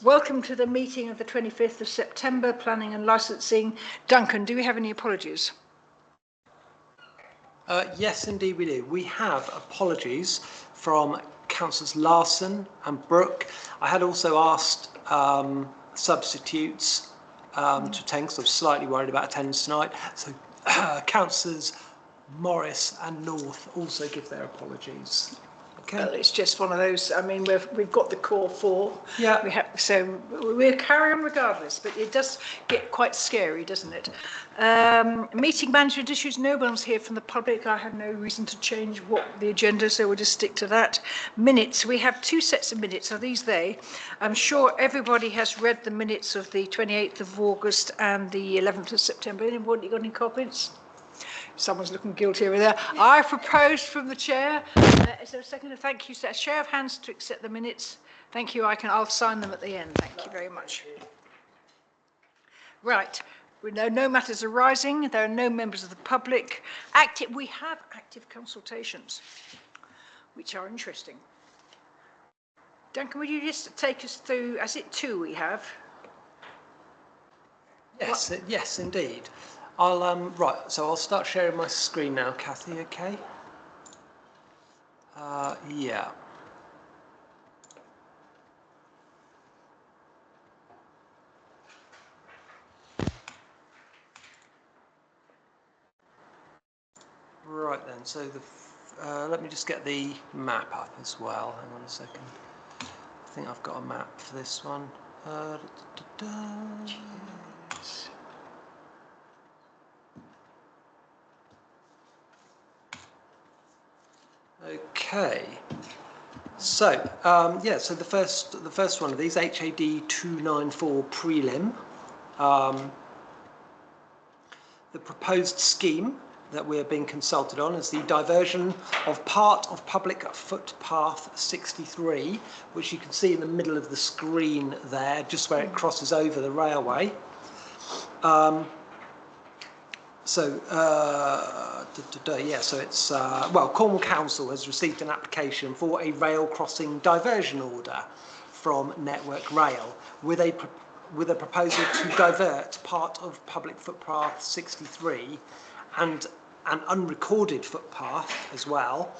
Welcome to the meeting of the 25th of September, Planning and Licensing. Duncan, do we have any apologies? Yes, indeed we do. We have apologies from Councillors Larson and Brooke. I had also asked substitutes to attend because I was slightly worried about attendance tonight. So Councillors Morris and North also give their apologies. Okay. Well, it's just one of those. I mean, we've got the core four. Yeah. So we'll carry on regardless, but it does get quite scary, doesn't it? Meeting management issues. No one's here from the public. I have no reason to change what the agenda, so we'll just stick to that. Minutes. We have two sets of minutes. Are these they? I'm sure everybody has read the minutes of the 28th of August and the 11th of September. Anybody got any comments? Someone's looking guilty over there. I proposed from the chair. Is there a second? Thank you. A show of hands to accept the minutes. Thank you. I'll sign them at the end. Thank you very much. Right. We know no matters arising. There are no members of the public. We have active consultations, which are interesting. Duncan, would you just take us through? Is it two we have? Yes, yes, indeed. Right, so I'll start sharing my screen now, Kathy, okay? Yeah. Right then, so let me just get the map up as well. Hang on a second. I think I've got a map for this one. Okay, so yeah, so the first one of these, HAD 294 prelim, the proposed scheme that we're being consulted on is the diversion of part of public footpath 63, which you can see in the middle of the screen there, just where it crosses over the railway. So it's, well, Cornwall Council has received an application for a rail crossing diversion order from Network Rail with a proposal to divert part of public footpath 63 and an unrecorded footpath as well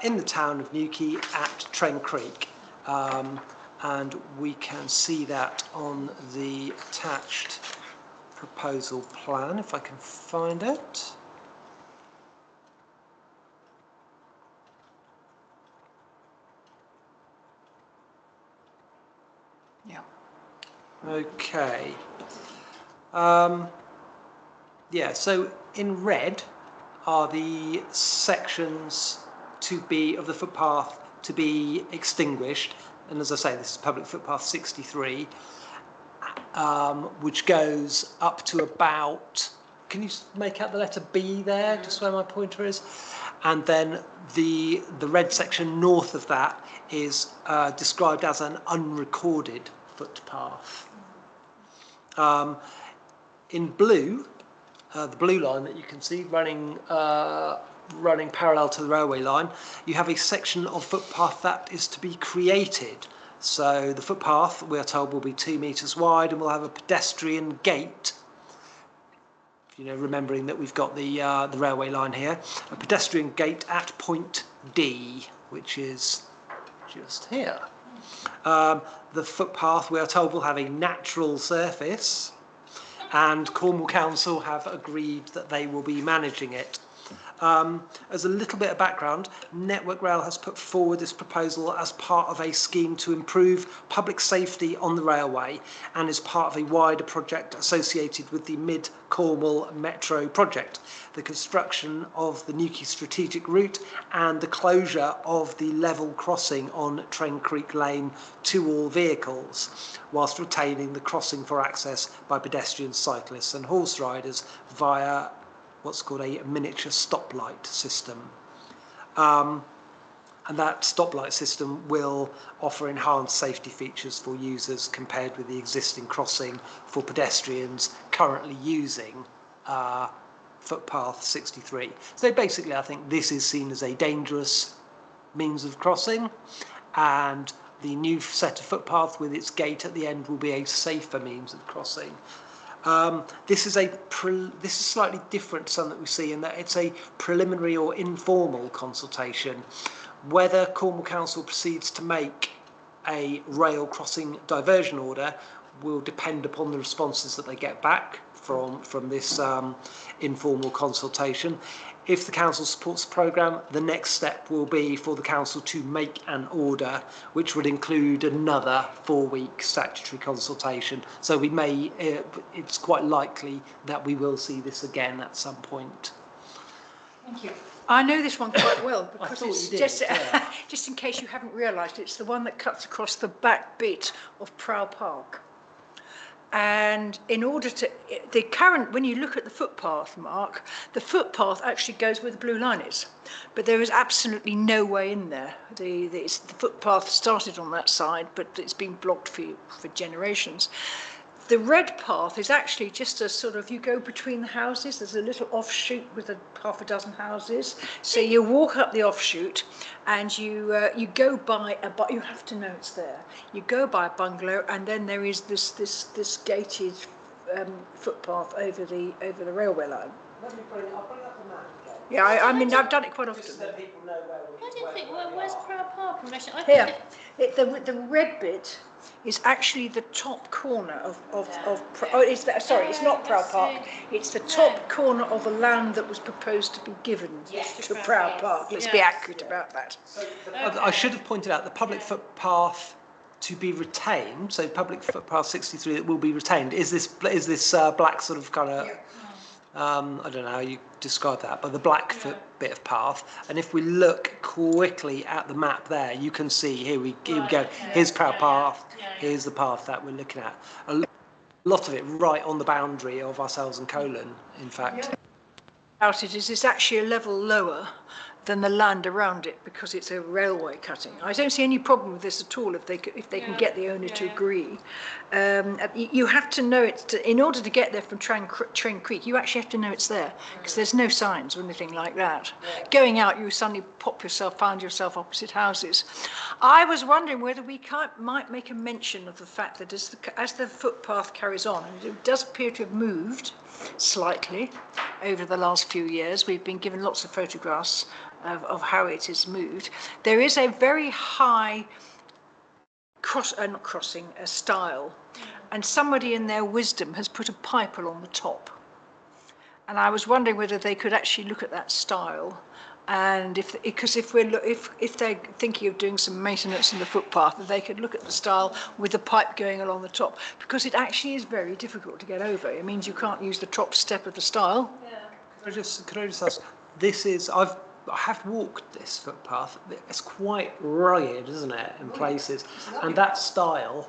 in the town of Newquay at Tren Creek. And we can see that on the attached proposal plan, if I can find it. Yeah. Okay. Yeah, so in red are the sections of the footpath to be extinguished, and as I say, this is public footpath 63. Which goes up to about, can you make out the letter B there, just where my pointer is? And then the red section north of that is described as an unrecorded footpath. In blue, the blue line that you can see running parallel to the railway line, you have a section of footpath that is to be created. So the footpath, we are told, will be 2 metres wide and will have a pedestrian gate. You know, remembering that we've got the railway line here, a pedestrian gate at point D, which is just here. The footpath, we are told, will have a natural surface, and Cornwall Council have agreed that they will be managing it. As a little bit of background, Network Rail has put forward this proposal as part of a scheme to improve public safety on the railway and is part of a wider project associated with the Mid-Cornwall Metro project, the construction of the Newquay strategic route and the closure of the level crossing on Tren Creek Lane to all vehicles, whilst retaining the crossing for access by pedestrians, cyclists and horse riders via what's called a miniature stoplight system. And that stoplight system will offer enhanced safety features for users compared with the existing crossing for pedestrians currently using footpath 63. So basically I think this is seen as a dangerous means of crossing, and the new set of footpath with its gate at the end will be a safer means of crossing. This is slightly different to something that we see in that it's a preliminary or informal consultation. Whether Cornwall Council proceeds to make a rail crossing diversion order will depend upon the responses that they get back from this informal consultation. If the council supports the programme, the next step will be for the council to make an order, which would include another 4-week statutory consultation. So we may, it's quite likely that we will see this again at some point. Thank you. I know this one quite well because it's just, yeah. just in case you haven't realised, it's the one that cuts across the back bit of Prow Park. And in order to, when you look at the footpath, Mark, the footpath actually goes where the blue line is, but there is absolutely no way in there. The footpath started on that side, but it's been blocked for generations. The red path is actually just a sort of, you go between the houses, there's a little offshoot with half a dozen houses. So you walk up the offshoot and you go by, but you have to know it's there. You go by a bungalow and then there is this gated footpath over the railway line. Let me bring it, I'll bring up the map again. Yeah, I mean, I've done it quite often. Just so people know Where's Prow Park in relation? Here, the red bit is actually the top corner of it's not Prow Park, it's the top corner of the land that was proposed to be given to Prow Park. Let's be accurate about that. I should have pointed out the public footpath to be retained, so public footpath 63 that will be retained, is this black sort of kind of, I don't know how you describe that, but the black bit of path. And if we look quickly at the map there, you can see, here we go, here's Prow Path, here's the path that we're looking at. A lot of it right on the boundary of ourselves and Colon, in fact. About it is it's actually a level lower than the land around it because it's a railway cutting. I don't see any problem with this at all if they can get the owner to agree. You have to know it in order to get there from Train Creek. You actually have to know it's there because there's no signs or anything like that. Going out, you suddenly find yourself opposite houses. I was wondering whether we might make a mention of the fact that as the footpath carries on, and it does appear to have moved slightly over the last few years. We've been given lots of photographs of how it has moved. There is a very high style, and somebody in their wisdom has put a pipe along the top. And I was wondering whether they could actually look at that style, and if they're thinking of doing some maintenance in the footpath, that they could look at the style with the pipe going along the top, because it actually is very difficult to get over. It means you can't use the top step of the style. Yeah. Could I just ask? I have walked this footpath. It's quite rugged, isn't it, in places? And that style,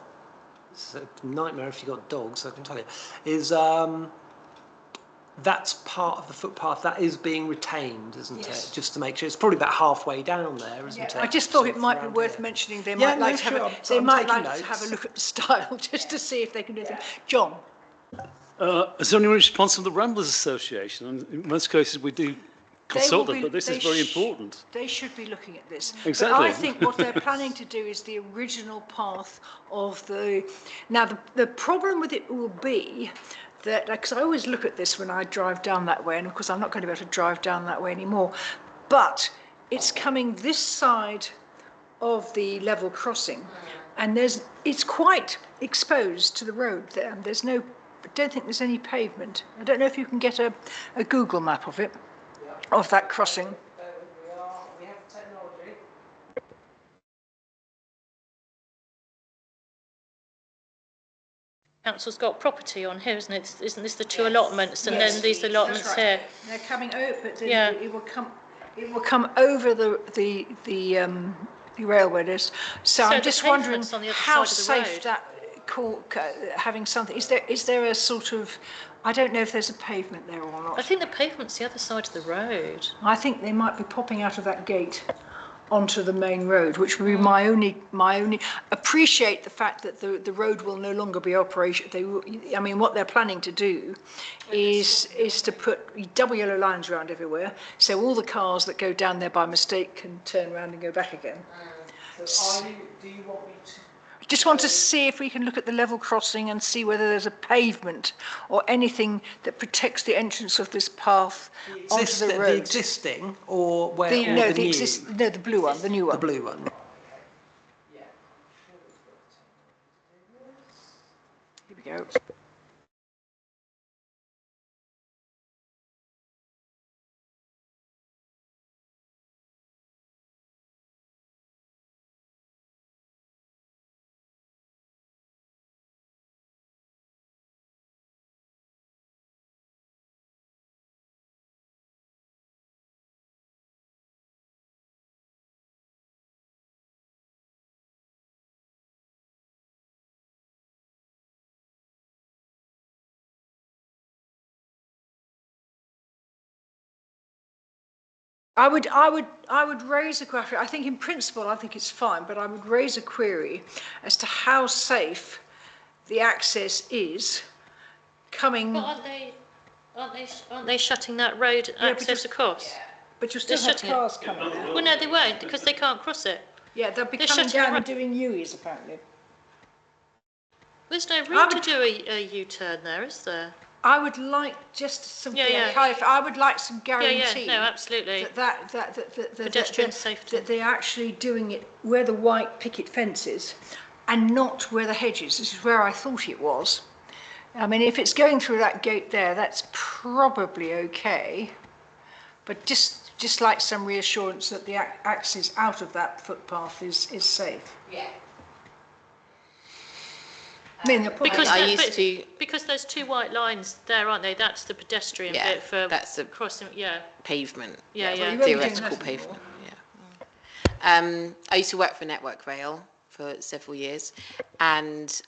it's a nightmare if you've got dogs, I can tell you, is that's part of the footpath that is being retained, isn't it? Just to make sure. It's probably about halfway down there, isn't it? I just thought it might be worth mentioning. They might like to have a look at the style just to see if they can do anything. John. Is there any response from the Ramblers Association? And in most cases, we do consult them, but this is very important. They should be looking at this. Exactly. But I think what they're planning to do is the original path of the... Now, the problem with it will be that, because I always look at this when I drive down that way, and of course I'm not going to be able to drive down that way anymore, but it's coming this side of the level crossing, and it's quite exposed to the road there. I don't think there's any pavement. I don't know if you can get a Google map of it, of that crossing. We have technology. Council's got property on here, isn't it? Isn't this the two allotments, and then these allotments here? They're coming over, but it will come over the railway list. So I'm just wondering how safe that having something. Is there a sort of, I don't know if there's a pavement there or not. I think the pavement's the other side of the road. I think they might be popping out of that gate onto the main road, which would be my only appreciate the fact that the road will no longer be operational. I mean, what they're planning to do is to put double yellow lines around everywhere, so all the cars that go down there by mistake can turn around and go back again. Do you want me to? Just want to see if we can look at the level crossing and see whether there's a pavement or anything that protects the entrance of this path onto the road. The existing or where The, or no, the new? no, the blue one, the new one. The blue one. Here we go. I would raise a question. I think in principle, I think it's fine, but I would raise a query as to how safe the access is coming. But aren't they shutting that road access across? But you'll still have shutting it. cars coming there. Well, no, they won't because they can't cross it. Yeah, they'll be They're coming shutting down it and doing U's apparently. There's no room to do a U-turn there, is there? I would like just some. Yeah. I would like some guarantee. No, absolutely. That Pedestrian safety. That they're actually doing it where the white picket fence is, and not where the hedge is. This is where I thought it was. I mean, if it's going through that gate there, that's probably okay. But just like some reassurance that the access out of that footpath is safe. Yeah. I mean, the point Because there's two white lines there, aren't they? That's the pedestrian Yeah, bit for that's the crossing. Yeah. pavement. Yeah. well, you won't be doing Theoretical that pavement. Yeah. I used to work for Network Rail for several years, and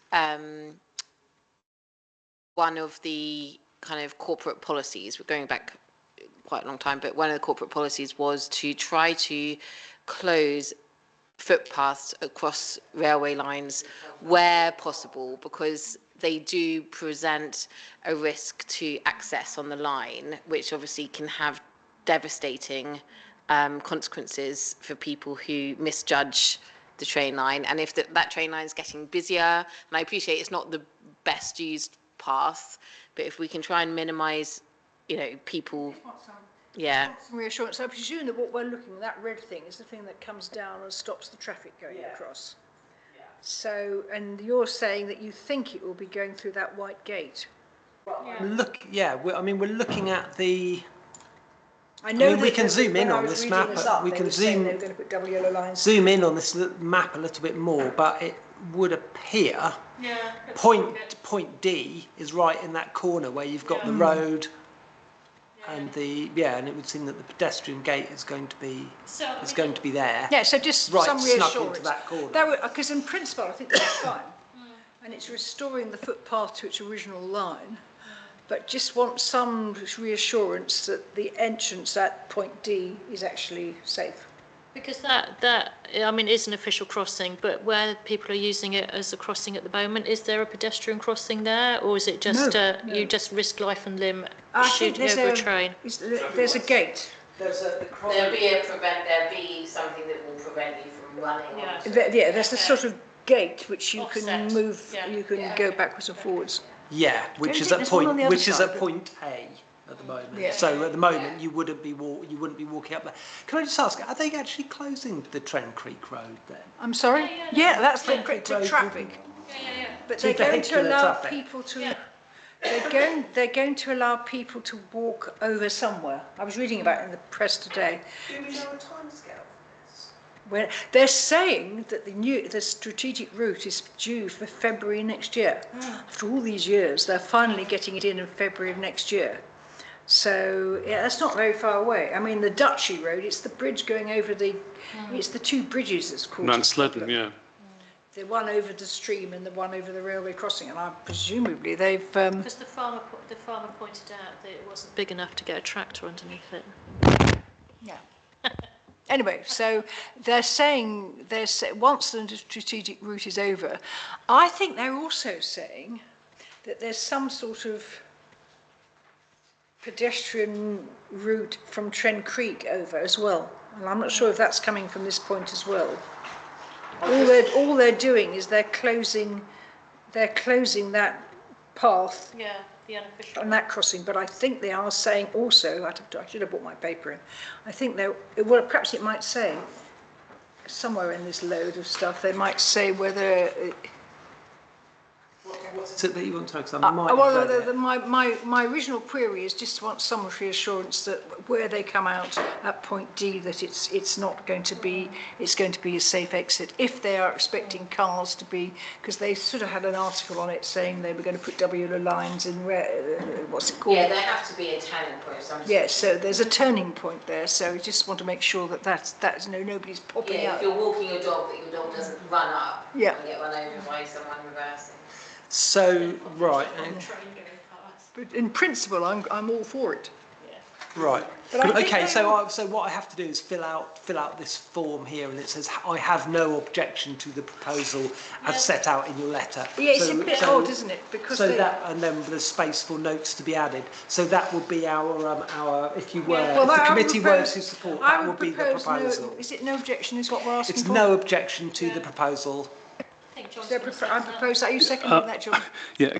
one of the kind of corporate policies, we're going back quite a long time, but one of the corporate policies was to try to close footpaths across railway lines where possible, because they do present a risk to access on the line, which obviously can have devastating consequences for people who misjudge the train line. And if that train line is getting busier, and I appreciate it's not the best used path, but if we can try and minimise, people. Yeah. Some reassurance. I presume that what we're looking at, that red thing, is the thing that comes down and stops the traffic going across. Yeah. So, and you're saying that you think it will be going through that white gate. We're looking at the. I know we can zoom in on this map. We can zoom. They're going to put double yellow lines. Zoom in on this map a little bit more, but it would appear point D is right in that corner where you've got the road. And and it would seem that the pedestrian gate is going to be there. Yeah, so just right, some snuck reassurance. into that corner. Because in principle, I think that's fine, and it's restoring the footpath to its original line. But just want some reassurance that the entrance at point D is actually safe. Because that is an official crossing, but where people are using it as a crossing at the moment, is there a pedestrian crossing there, or is it just you just risk life and limb shooting over a train? There's a gate. There'll be something that will prevent you from running. Yeah, there's a sort of gate which you can Offset. move. Yeah. You can go backwards and forwards. Yeah, which is at point A at the moment. Yeah. So at the moment you wouldn't be walking up there. Can I just ask, are they actually closing the Trent Creek Road then? I'm sorry. Yeah, that's the traffic. Yeah. But To they're going to vehicular allow traffic. people to. They're going to allow people to walk over somewhere. I was reading about it in the press today. Do we know a timescale for this? Where they're saying that the strategic route is due for February next year. After all these years, they're finally getting it in February of next year. So yeah, that's not very far away. I mean, the Duchy Road, it's the bridge going over it's the two bridges that's called. Mansledden, yeah. The one over the stream and the one over the railway crossing, and presumably they've. Because the farmer pointed out that it wasn't big enough to get a tractor underneath it. Yeah. Anyway, so they're saying once the strategic route is over, I think they're also saying that there's some sort of pedestrian route from Trent Creek over as well. And I'm not sure if that's coming from this point as well. all they're doing is they're closing that path Yeah, the unofficial. on that crossing, but I think they are saying also, I should have brought my paper in, I think well, perhaps it might say, somewhere in this load of stuff, they might say whether... What's it that you want to know? Because I might have read it. My original query is just want some reassurance that where they come out at point D, that it's not going to be, it's going to be a safe exit. If they are expecting cars to be, because they sort of had an article on it saying they were going to put WL lines in where, what's it called? Yeah, there has to be a turning point. Yeah, so there's a turning point there. So I just want to make sure that that's nobody's popping Yeah, out. if you're walking your dog, that your dog doesn't run up and Yeah. get run over by someone reversing. So, right, But in principle, I'm all for it. right. But I think Okay, they- so what I have to do is fill out this form here, and it says I have no objection to the proposal as set out in your letter. Yeah, it's a bit odd, isn't it? Because so that, and then there's space for notes to be added. So that would be our if you were, Well, if the I would committee were propose- to support, I that would be the propose proposal. Is it no objection is what we're asking It's for? no objection to the proposal. I think John's So gonna I second that. propose that. You seconding that, John? Yeah.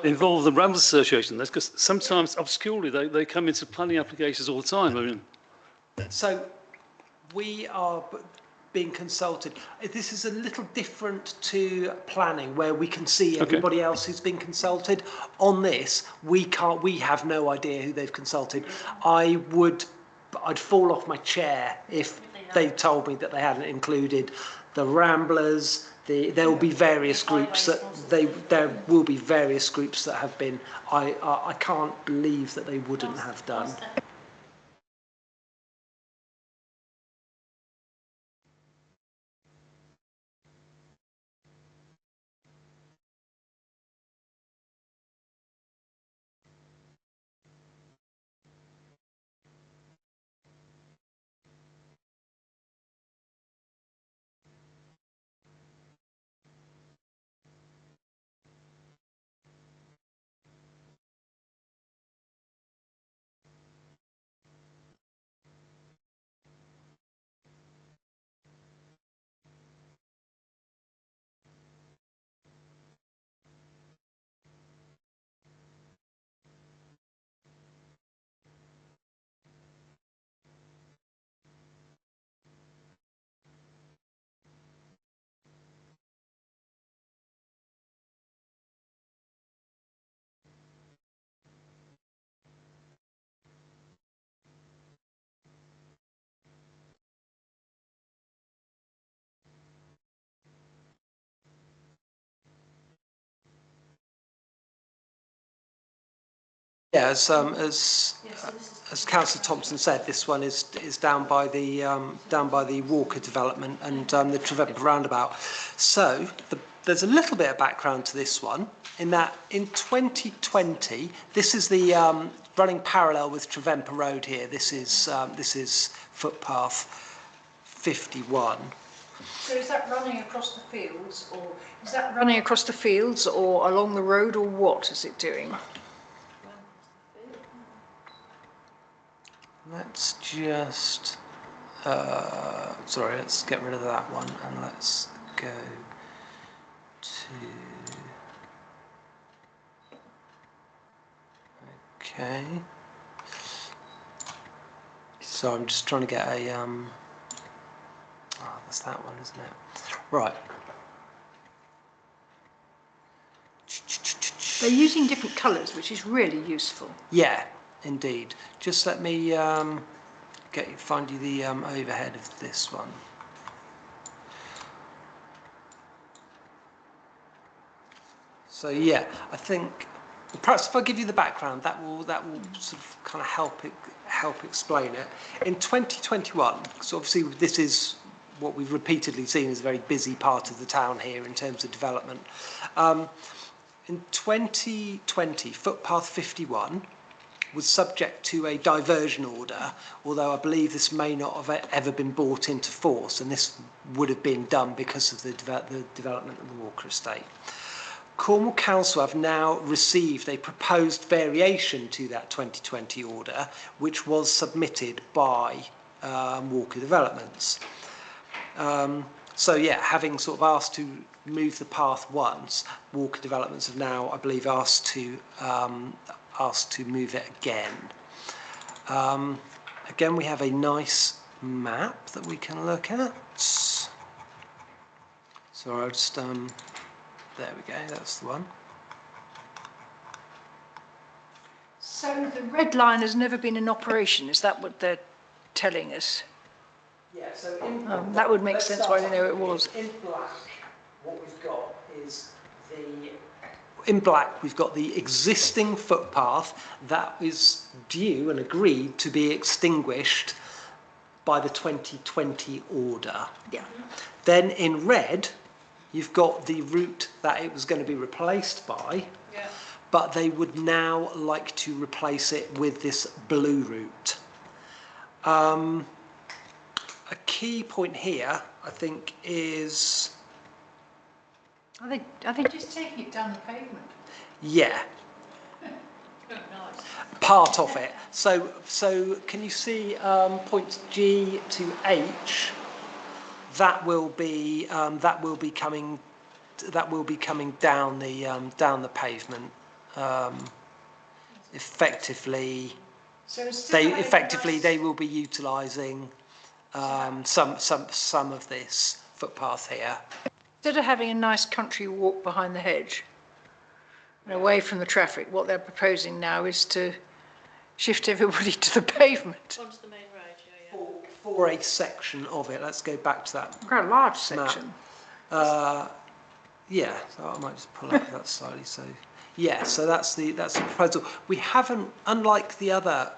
Involve the Ramblers Association, because sometimes obscurely they come into planning applications all the time. I mean, So we are being consulted. This is a little different to planning, where we can see everybody else who's been consulted. On this, we have no idea who they've consulted. I'd fall off my chair if they told me that they hadn't included the Ramblers. There will be various groups there will be various groups that have been. I can't believe that they wouldn't have done. Yeah, as Councillor Thompson said, this one is down by the Walker development and the Trevemper roundabout. So there's a little bit of background to this one, in that in 2020, this is the running parallel with Trevemper Road here. This is footpath 51. So is that running across the fields, or is that running across the fields, or along the road, or what is it doing? Let's just, sorry, let's get rid of that one and let's go to, okay. So I'm just trying to get a, that's that one, isn't it? Right. They're using different colours, which is really useful. Yeah, indeed. Just let me find you the overhead of this one. So yeah, I think perhaps if I give you the background, that will sort of kind of help explain it. In 2021, so obviously this is what we've repeatedly seen as a very busy part of the town here in terms of development. In 2020, footpath 51 was subject to a diversion order, although I believe this may not have ever been brought into force, and this would have been done because of the development of the Walker estate. Cornwall Council have now received a proposed variation to that 2020 order, which was submitted by Walker Developments. So yeah, having sort of asked to move the path once, Walker Developments have now, I believe, asked to move it again. Again, we have a nice map that we can look at. So I'll just there we go. That's the one. So the red line has never been in operation. Is that what they're telling us? Yeah, so that would make sense why they know it was. In black, what we've got is in black, we've got the existing footpath that is due and agreed to be extinguished by the 2020 order. Yeah. Then in red, you've got the route that it was going to be replaced by, but they would now like to replace it with this blue route. A key point here, I think, is... Are they just taking it down the pavement? Yeah. Oh, nice. Part of it. So can you see points G to H? That will be coming down the pavement. Effectively, So they will be utilising some of this footpath here. Instead of having a nice country walk behind the hedge and away from the traffic, what they're proposing now is to shift everybody to the pavement. Onto the main road, yeah. For a section of it. Let's go back to that. Quite a large section. Yeah, so I might just pull up that slightly. So yeah, so that's the proposal. We haven't, unlike the other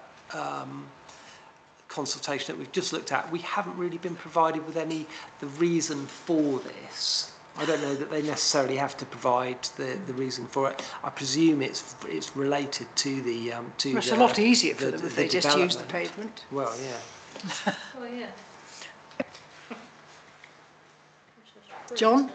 consultation that we've just looked at, we haven't really been provided with the reason for this. I don't know that they necessarily have to provide the reason for it. I presume it's related to the It's a lot easier for them if they just use the pavement. Well, yeah. Well, yeah. John?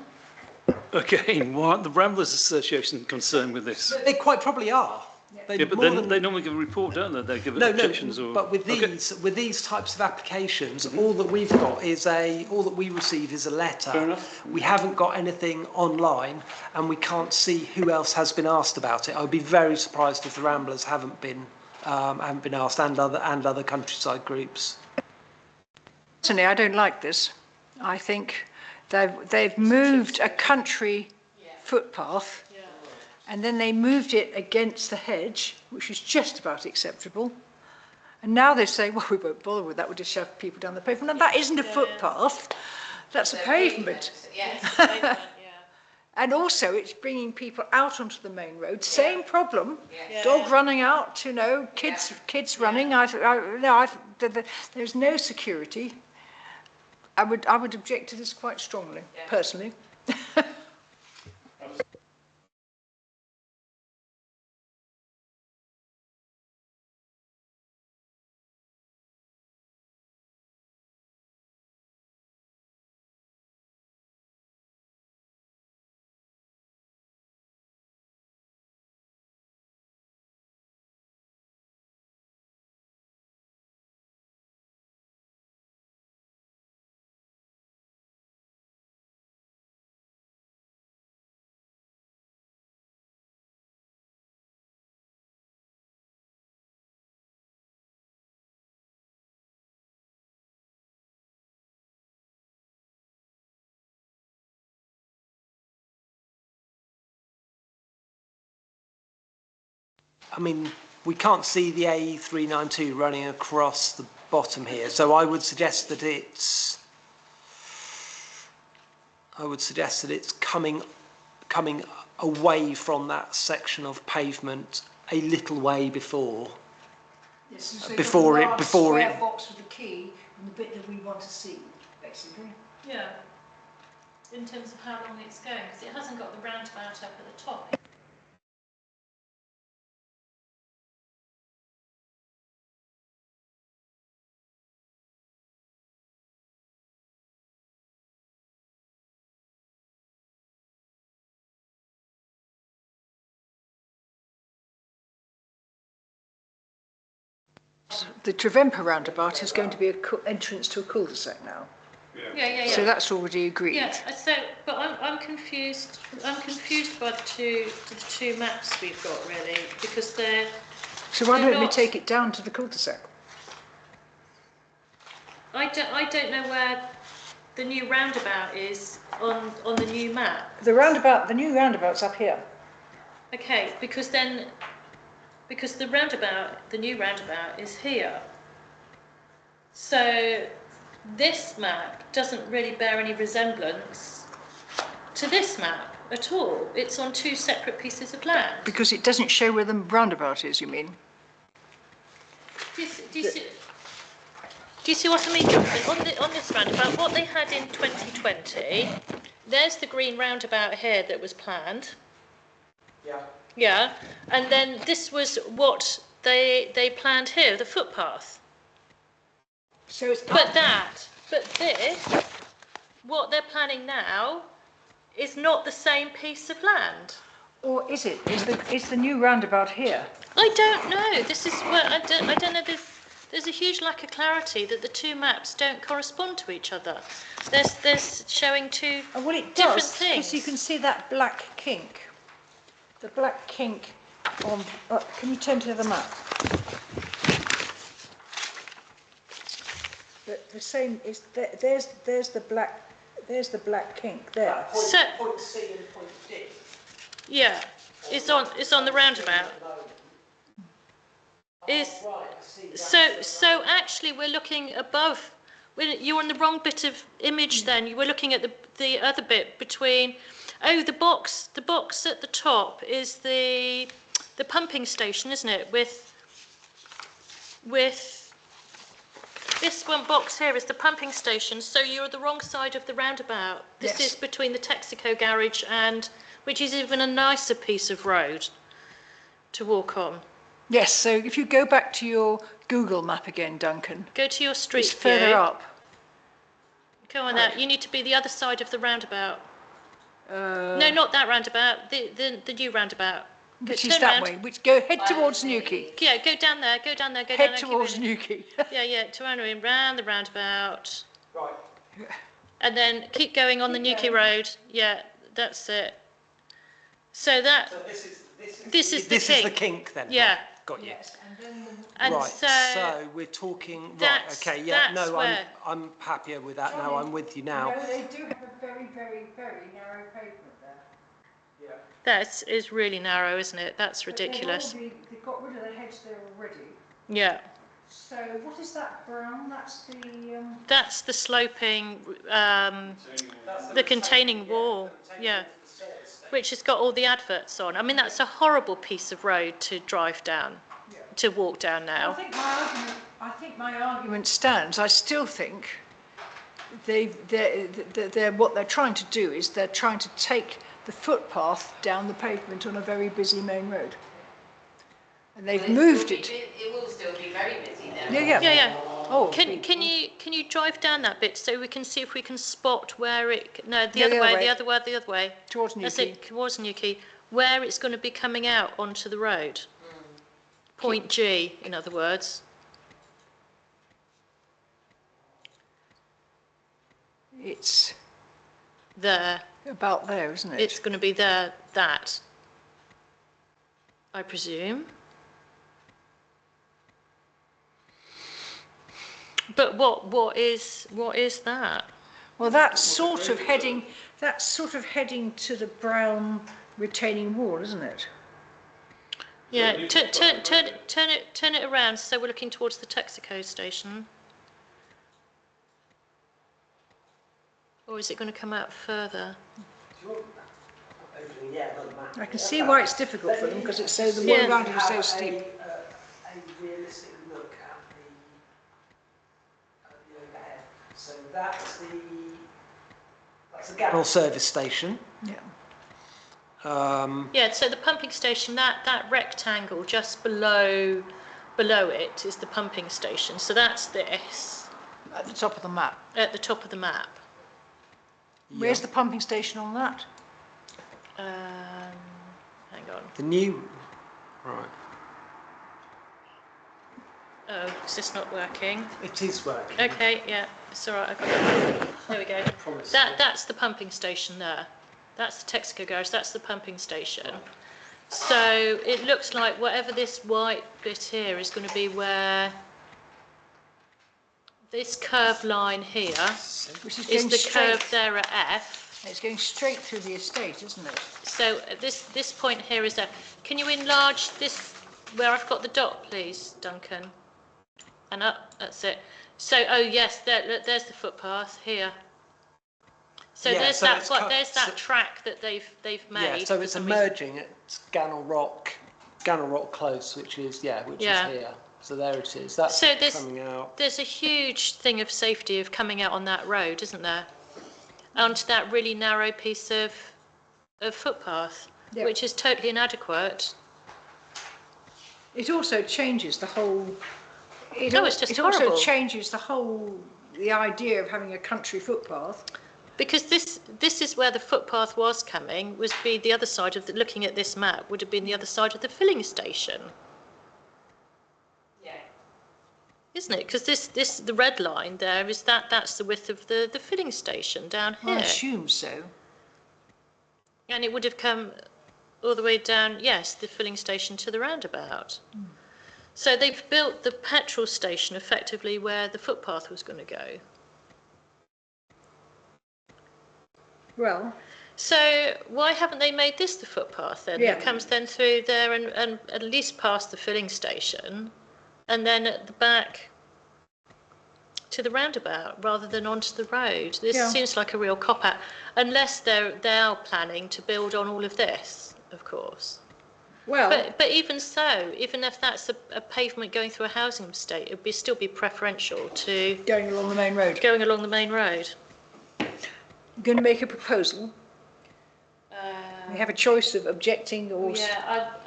Again, why aren't the Ramblers Association concerned with this? They quite probably are. Yeah, but then they normally give a report, don't they? They give objections or... But with these types of applications, all that we've got is all that we receive is a letter. Fair enough. We haven't got anything online, and we can't see who else has been asked about it. I would be very surprised if the Ramblers haven't been asked, and other countryside groups. Personally, I don't like this. I think they've moved a country footpath, and then they moved it against the hedge, which is just about acceptable. And now they say, well, we won't bother with that, we'll just shove people down the pavement. And that isn't a footpath, that's a pavement. Yes. And also it's bringing people out onto the main road, same problem, dog running out, kids running. There's no security. I would object to this quite strongly, personally. I mean, we can't see the A392 running across the bottom here, so I would suggest that it's coming away from that section of pavement a little way before. Yes, so before it box with the key and the bit that we want to see, basically. Yeah. In terms of how long it's going, because it hasn't got the roundabout up at the top. The Trevemper roundabout is going to be an entrance to a cul-de-sac now. Yeah. So that's already agreed. Yeah, so, but I'm confused. I'm confused by the two maps we've got really, because they're. So why they're don't we not- take it down to the cul-de-sac? I don't know where the new roundabout is on the new map. The new roundabout's up here. Okay, because the new roundabout is here. So this map doesn't really bear any resemblance to this map at all. It's on two separate pieces of land. Because it doesn't show where the roundabout is, you mean? Do you see what I mean, Jonathan? On this roundabout, what they had in 2020, there's the green roundabout here that was planned. Yeah. Yeah, and then this was what they planned here, the footpath. So it's But this, what they're planning now, is not the same piece of land. Or is it? Is the new roundabout here? I don't know. This is where I don't know. There's a huge lack of clarity that the two maps don't correspond to each other. There's showing two Well, it different does, things. because you can see that black kink. The black kink on. Can you turn to the map? The same is there's the black kink there. So, Point C and point D. yeah, it's on the roundabout. So actually we're looking above. You're on the wrong bit of image then. You were looking at the other bit between. Oh, the box at the top is the pumping station, isn't it? With this one box here is the pumping station. So you're the wrong side of the roundabout. This Yes. is between the Texaco garage and, which is even a nicer piece of road to walk on. Yes. So if you go back to your Google map again, Duncan, Go to your street it's further view. up. Go on that. You need to be the other side of the roundabout. Uh, No, not that roundabout. The new roundabout. Which is Turn that round. way. Which go towards Newquay. Yeah, go down there. Go down there. Head keep towards moving. Newquay. Yeah. Turn around the roundabout, Right. and then keep going on the Newquay Road. Yeah, that's it. So that So this is the this is the kink. kink then. Yeah. Got you. Yes, and then And right. so we're talking. Right. that's- Okay. Yeah. that's No. where- I'm happier with that now. I'm with you now. they do have a very, very, very narrow pavement there. Yeah. that is really narrow, isn't it? That's But they've ridiculous. They've got rid of the hedge there already. Yeah. So what is that brown? That's the. That's the sloping, the containing wall, yeah, which has got all the adverts on. I mean, that's a horrible piece of road to drive down, to walk down now. I think my argument stands. I still think they're what they're trying to do is they're trying to take the footpath down the pavement on a very busy main road, and they've moved it. It will still be very busy then. Yeah. Oh, Can you drive down that bit so we can see if we can spot where it? No, the Yeah, other the way, other way. the other way. towards That's Newquay. it, towards Newquay, where it's going to be coming out onto the road. Point G, in other words. It's There. about there, isn't it? It's going to be there, that, I presume. But what is that? Well, that's sort of heading to the brown retaining wall, isn't it? Yeah, turn it around so we're looking towards the Texaco station. Or is it going to come out further? I can see why it's difficult for them because it's so the Yeah. wall around it is so steep. A realistic look at the overhead. So that's the Garrel service station. Yeah. Yeah, so the pumping station, that rectangle just below it is the pumping station. So that's this At the top of the map. at the top of the map. Where's the pumping station on that? Hang on. The new, right. Oh, is this not working? It is working. Okay, yeah, it's all right. I got it. There we go. Promise. That's the pumping station there. That's the Texaco garage. That's the pumping station. So it looks like whatever this white bit here is going to be where this curved line here Which is is going the straight. curve there at F. It's going straight through the estate, isn't it? So this point here is there. Can you enlarge this where I've got the dot, please, Duncan? And up. That's it. So oh yes, there's the footpath here. So Yeah, there's so that it's there's that track that they've made. Yeah, so for it's some reason. emerging at Scannell Rock Close, which is Yeah. is here. So there it is. That's So coming out. there's a huge thing of safety of coming out on that road, isn't there? Onto that really narrow piece of footpath, Yeah. which is totally inadequate. It also changes the whole. It No, it's just also horrible. changes the idea of having a country footpath. Because this is where the footpath was coming, was be the other side of looking at this map, would have been the other side of the filling station. Yeah. Isn't it? Because the red line there is that's the width of the filling station down I here. assume so. And it would have come all the way down, yes, the filling station to the roundabout. So they've built the petrol station effectively where the footpath was going to go. Well, So why haven't they made this the footpath then? Yeah. That comes then through there and at least past the filling station and then at the back to the roundabout rather than onto the road. This Yeah. seems like a real cop-out, unless they are planning to build on all of this, of course. well, But even so, even if that's a pavement going through a housing estate, it would still be preferential to going along the main road. going along the main road. I'm going to make a proposal. We have a choice of objecting or.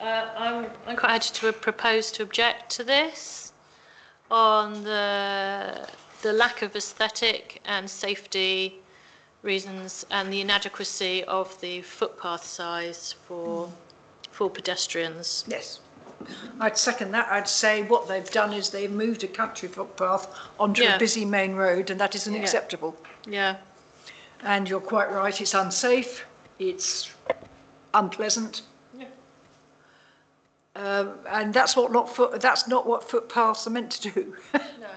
I'm quite happy to propose to object to this on the lack of aesthetic and safety reasons and the inadequacy of the footpath size for pedestrians. Yes. I'd second that. I'd say what they've done is they've moved a country footpath onto Yeah. a busy main road, and that isn't Yeah. acceptable. Yeah, And you're quite right, it's unsafe, it's unpleasant. Yeah. And that's not what footpaths are meant to do. no.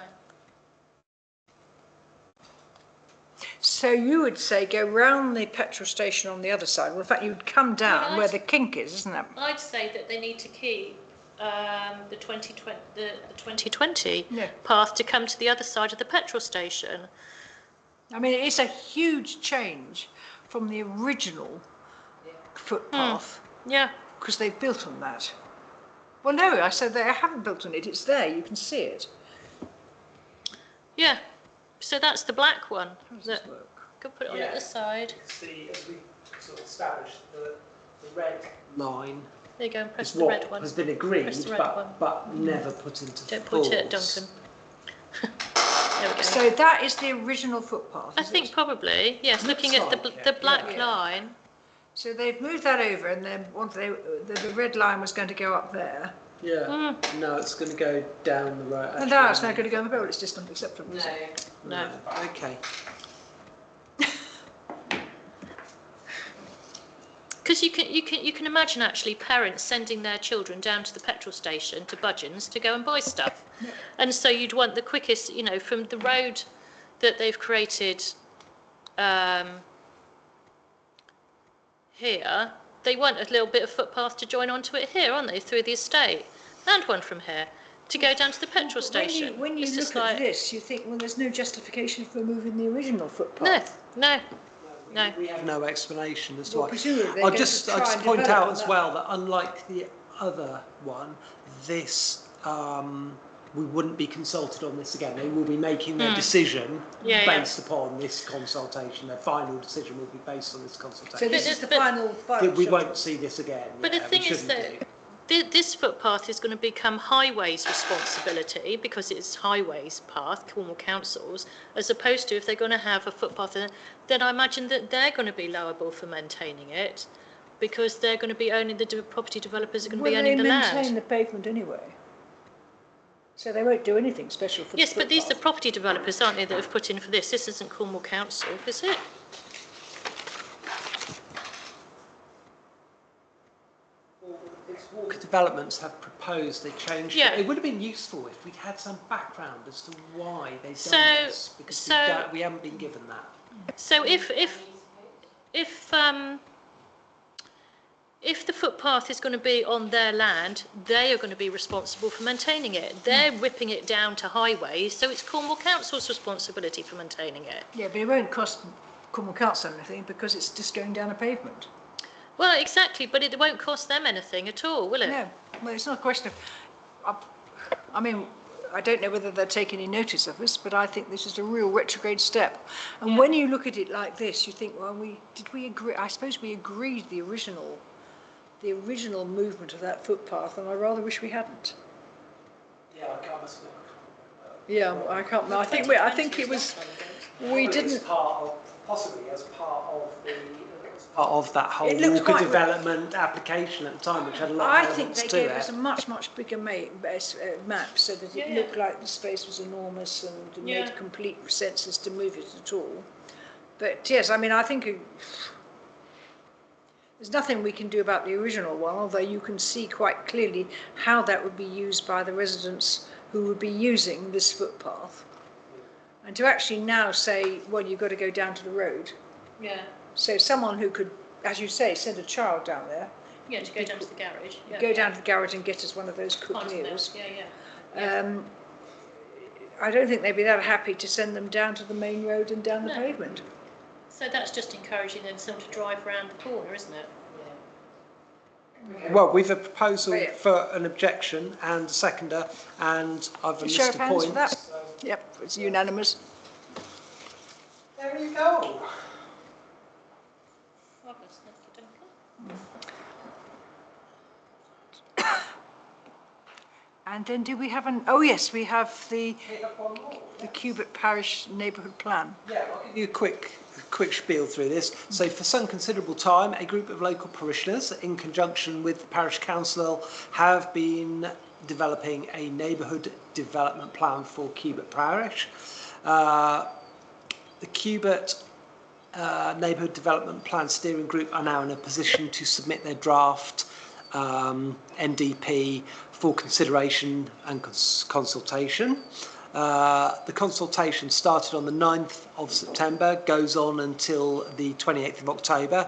So you would say go round the petrol station on the other side. Well, in fact, you'd come down Well, where the kink is, isn't it? I'd say that they need to keep the 2020 Yeah. path to come to the other side of the petrol station. I mean, it's a huge change from the original footpath Yeah. because they've built on that. Well, no, I said they haven't built on it. It's there. You can see it. Yeah. So that's the black one. How does That this work? could put it on Yeah. at the side. See, as we sort of established, the red line There you go, and press is the red what one. has been agreed, Press the red one. but never put into Don't force. put it, Duncan. There we go. So that is the original footpath. I is think it? probably, yes, looking at like the it, black yeah. line. So they've moved that over, and then once the red line was going to go up there. Yeah. No, it's going to go down the road. And now it's now going to go on the road. It's just unacceptable, isn't it? No. Okay. Because you can imagine actually parents sending their children down to the petrol station to Budgeons to go and buy stuff, and so you'd want the quickest, from the road that they've created here. They want a little bit of footpath to join onto it here, aren't they, through the estate, and one from here to go down to the petrol station. When you It's just look at like, this, you think, well, there's no justification for moving the original footpath. no. No. We have no explanation as to Well, why. presumably they're I'll going just, to I'll try just and point develop out on as that. well that unlike the other one, this we wouldn't be consulted on this again. They will be making their decision Yeah, based upon this consultation. Their final decision will be based on this So consultation. this is the But- final We shot. won't see this again. But yeah, the we thing is shouldn't that do. this footpath is going to become highways responsibility because it's highways path, Cornwall Councils, as opposed to if they're going to have a footpath, then I imagine that they're going to be liable for maintaining it because they're going to be owning, the property developers are going to Will be they owning the maintain land. the pavement anyway? So they won't do anything special for Yes, the but these are footpath. property developers, aren't they, that have put in for this? This isn't Cornwall Council, is it? Walker Developments have proposed a change. Yeah. It would have been useful if we'd had some background as to why they've So- done this, because so- we haven't been given that. So if the footpath is going to be on their land, they are going to be responsible for maintaining it. They're whipping it down to highways, so it's Cornwall Council's responsibility for maintaining it. Yeah, but it won't cost Cornwall Council anything because it's just going down a pavement. Well, exactly, but it won't cost them anything at all, will it? No, well, it's not a question of. I mean, I don't know whether they're taking any notice of us, but I think this is a real retrograde step. And when you look at it like this, you think, well, did we agree? I suppose we agreed the original movement of that footpath, and I rather wish we hadn't. Yeah, I must have. Yeah, I can't. I think it was. We didn't. Possibly as part of that whole It looked Walker quite- development application at the time, which had a lot I of think elements they to gave it. us a much bigger map so that it looked like the space was enormous and made complete sense as to move it at all. But yes, I mean, I think there's nothing we can do about the original one, although you can see quite clearly how that would be used by the residents who would be using this footpath. And to actually now say, well, you've got to go down to the road. Yeah. So someone who could, as you say, send a child down there, Yeah, to go down to the garage. Yeah. go down to the garage and get us one of those cooked Find meals. them, yeah. I don't think they'd be that happy to send them down to the main road and down the No. pavement. So that's just encouraging them to drive round the corner, isn't it? Well, we've a proposal Yeah. for an objection and a seconder, and I've a Show list of of hands points. for that. Yep, it's unanimous. There you go. Marvellous, thank you, Duncan. And then do we have oh yes, we have the Cubitt Parish Neighbourhood Plan. Yeah, I'll give you a quick spiel through this. So for some considerable time, a group of local parishioners, in conjunction with the parish council, have been developing a neighbourhood development plan for Cubitt Parish. The Cubitt Neighbourhood Development Plan Steering Group are now in a position to submit their draft NDP for consideration and consultation. The consultation started on the 9th of September, goes on until the 28th of October.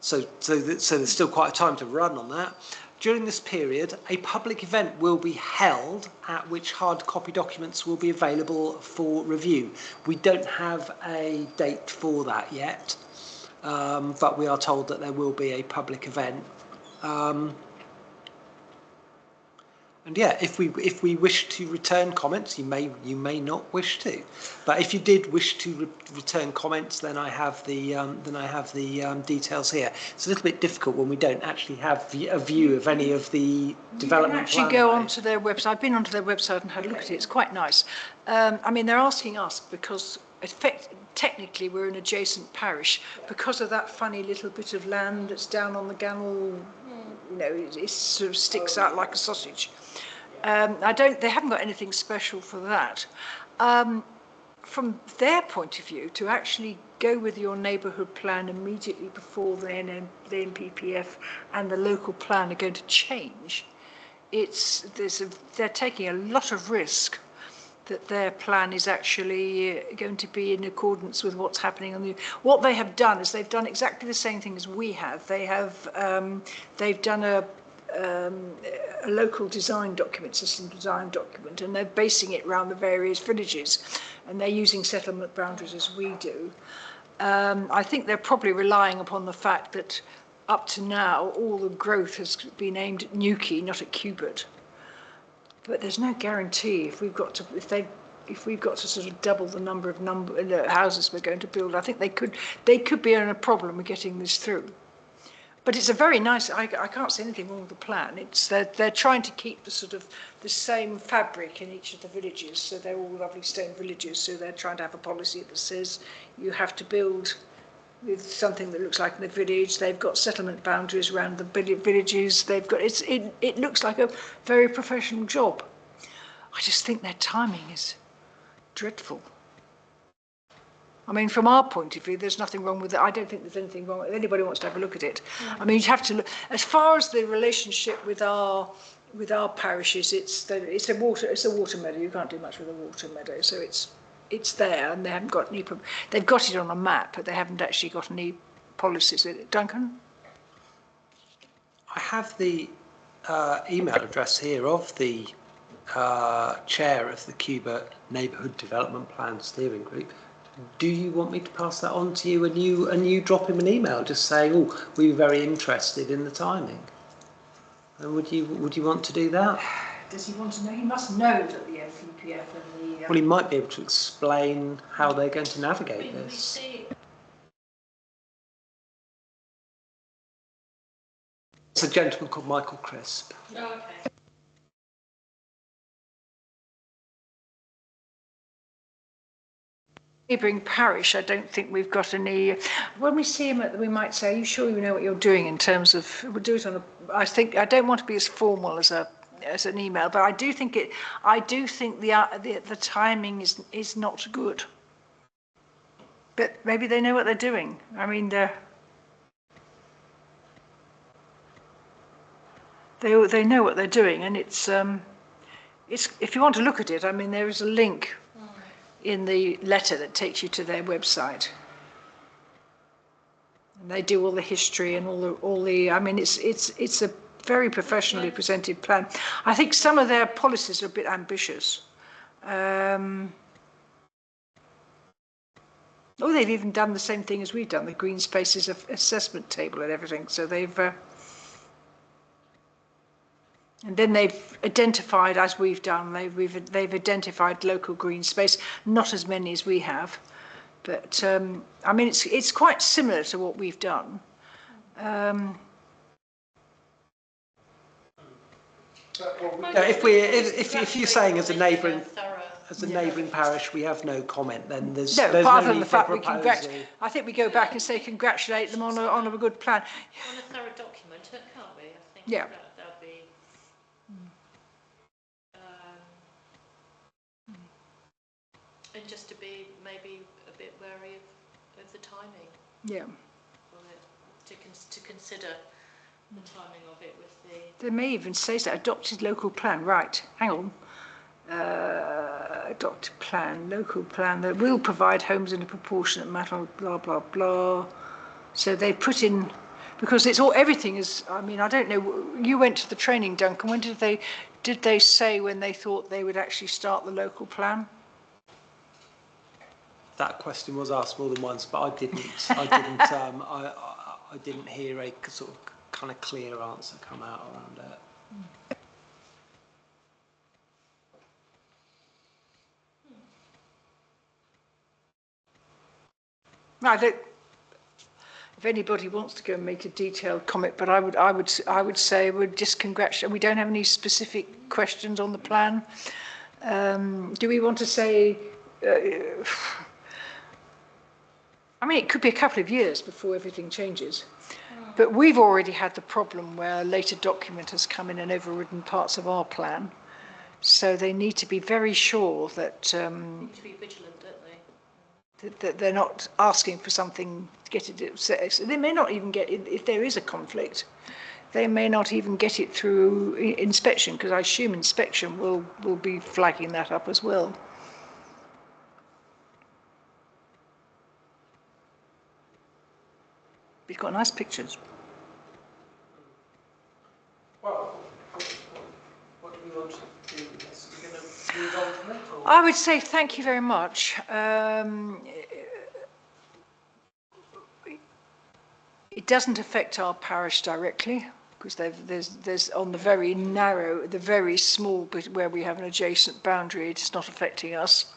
So there's still quite a time to run on that. During this period, a public event will be held at which hard copy documents will be available for review. We don't have a date for that yet, but we are told that there will be a public event. And yeah, if we wish to return comments, you may not wish to, but if you did wish to return comments, then I have the details here. It's a little bit difficult when we don't actually have a view of any of the development. You can actually go onto their website. I've been onto their website and had a look at it. It's quite nice. I mean, they're asking us because technically we're an adjacent parish because of that funny little bit of land that's down on the Gannel. You know, it sort of sticks out like a sausage. They haven't got anything special for that. From their point of view, to actually go with your neighbourhood plan immediately before the NPPF and the local plan are going to change, they're taking a lot of risk that their plan is actually going to be in accordance with what's happening on the. What they have done is they've done exactly the same thing as we have. They've done a local design document, system design document, and they're basing it around the various villages, and they're using settlement boundaries as we do. I think they're probably relying upon the fact that up to now all the growth has been aimed at Newquay, not at Cubitt. But there's no guarantee if we've got to sort of double the number of houses we're going to build. I think they could be in a problem with getting this through. But it's a very nice. I can't see anything wrong with the plan. They're trying to keep the same fabric in each of the villages. So they're all lovely stone villages. So they're trying to have a policy that says you have to build with something that looks like the village. They've got settlement boundaries around the villages. They've got it looks like a very professional job. I just think their timing is dreadful. I mean, from our point of view, there's nothing wrong with it. I don't think there's anything wrong with it. Anybody wants to have a look at it. I mean, you'd have to look, as far as the relationship with our parishes, it's a water meadow. You can't do much with a water meadow, so it's there, and they haven't got any. They've got it on a map, but they haven't actually got any policies in it. Duncan? I have the email address here of the chair of the Cuba Neighbourhood Development Plan Steering Group. Do you want me to pass that on to you, and you drop him an email just saying, oh, we were very interested in the timing? And would you want to do that? Does he want to know? He must know that the NPPF and the... Well, he might be able to explain how they're going to navigate this. It's a gentleman called Michael Crisp. Oh, okay. Neighbouring parish, I don't think we've got any. When we see him, we might say, "Are you sure you know what you're doing?" In terms of, we'll do it on a. I think I don't want to be as formal as an email, but I do think it. I do think the timing is not good. But maybe they know what they're doing. I mean, they know what they're doing, and it's if you want to look at it, I mean, there is a link in the letter that takes you to their website, and they do all the history and all the. I mean, it's a very professionally presented plan. I think some of their policies are a bit ambitious. Oh, they've even done the same thing as we've done, the green spaces assessment table and everything. So they've. And then they've identified, as we've done, they've identified local green space, not as many as we have, but I mean it's quite similar to what we've done. If you're saying as a neighbouring parish we have no comment, then there's no apart need from the for fact a proposal. I think we go back and say congratulate them on a good plan. On a thorough document, can't we? I think yeah. That'd be. And just to be maybe a bit wary of the timing. Yeah. Of it, to consider the timing of it with the. They may even say so. Adopted local plan. Right. Hang on. Adopted plan, local plan that will provide homes in a proportionate manner. Blah blah blah. So they put in, because it's all everything is. I mean, I don't know. You went to the training, Duncan. When did they say when they thought they would actually start the local plan? That question was asked more than once, but I didn't hear a sort of kind of clear answer come out around it. If anybody wants to go and make a detailed comment, but I would say we'd just congratulate. We don't have any specific questions on the plan. Do we want to say? I mean, it could be a couple of years before everything changes. But we've already had the problem where a later document has come in and overridden parts of our plan. So they need to be very sure that Need to be vigilant, don't they? that they're not asking for something to get it. They may not even get it if there is a conflict. They may not even get it through inspection, because I assume inspection will be flagging that up as well. We've got nice pictures. Well, what do we want to do with this? Are we going to move on from it? Or? I would say thank you very much. It doesn't affect our parish directly, because there's on the very narrow, the very small bit where we have an adjacent boundary, it's not affecting us.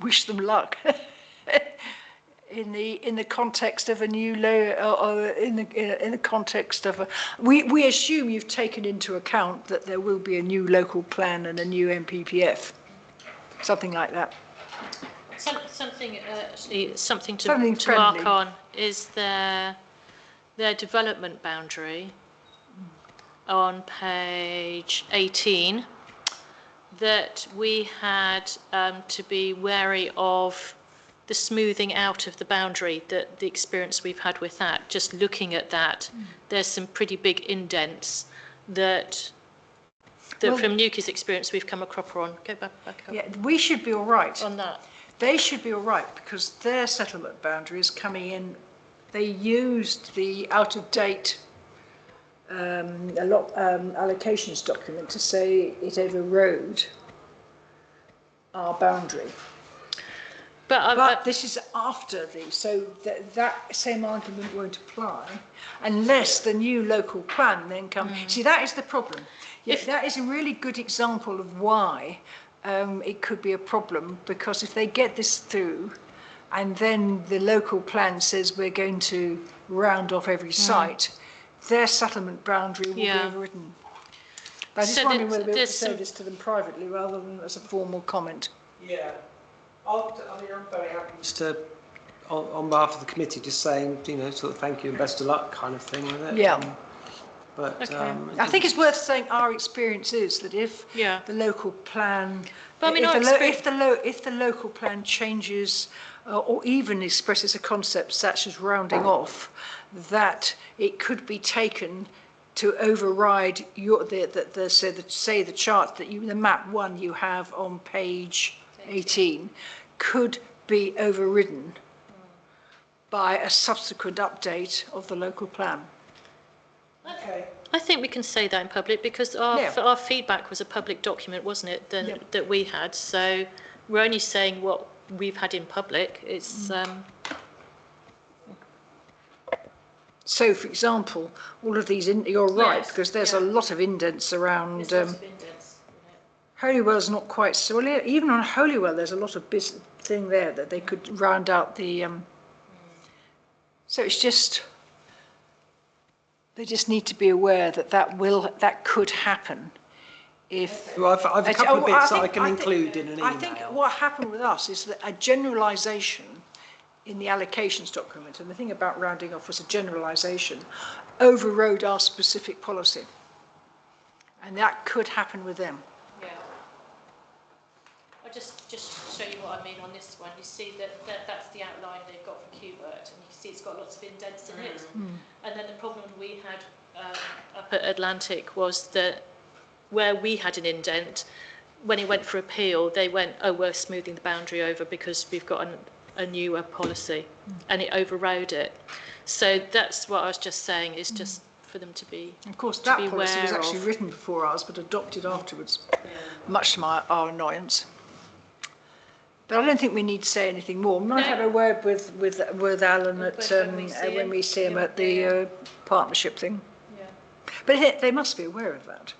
Wish them luck. In the context of a new or in the context of we assume you've taken into account that there will be a new local plan and a new NPPF, something like that. Something to mark on is their development boundary on page 18. that we had to be wary of the smoothing out of the boundary, that the experience we've had with that, just looking at that, there's some pretty big indents that Well, from Newquay's experience we've come across on. Go back up. Yeah, we should be all right. On that. They should be all right because their settlement boundary is coming in. They used the out-of-date allocations document to say it overrode our boundary. But this is after so that same argument won't apply unless the new local plan then comes. See, that is the problem. Yeah, that is a really good example of why it could be a problem, because if they get this through and then the local plan says we're going to round off every site, their settlement boundary will be overridden. But I just wondering whether we'll be able to say this to them privately rather than as a formal comment. Yeah. I'm very happy just to, on behalf of the committee, just saying, sort of thank you and best of luck kind of thing with it. Yeah. But Okay. I think it's worth saying our experience is that if the local plan, But I mean, if the local plan changes or even expresses a concept such as rounding off, that it could be taken to override the chart that the map 1 you have on page 18 could be overridden by a subsequent update of the local plan. okay. I think we can say that in public because our feedback was a public document, wasn't it, that we had. So we're only saying what we've had in public. It's So, for example, all of these, you're right, Yes, because there's a lot of indents around. there's lots of indents. Holywell's not quite so. Well, even on Holywell, there's a lot of thing there that they could round out the. So it's just. They just need to be aware that that could happen. If Well, I've a couple of bits I can include in an email. I think what happened with us is that a generalisation in the allocations document, and the thing about rounding off was a generalisation, overrode our specific policy. And that could happen with them. Yeah. I'll just show you what I mean on this one. You see that's the outline they've got for Qbert, and you can see it's got lots of indents in it. And then the problem we had up at Atlantic was that where we had an indent, when it went for appeal, they went, oh, we're smoothing the boundary over because we've got a newer policy, and it overrode it. So that's what I was just saying, is just for them to be Of course, that be policy was aware actually of. written before ours, but adopted afterwards, much to our annoyance. But I don't think we need to say anything more. We might have a word with Alan at when we see him at the partnership thing. Yeah. But they must be aware of that.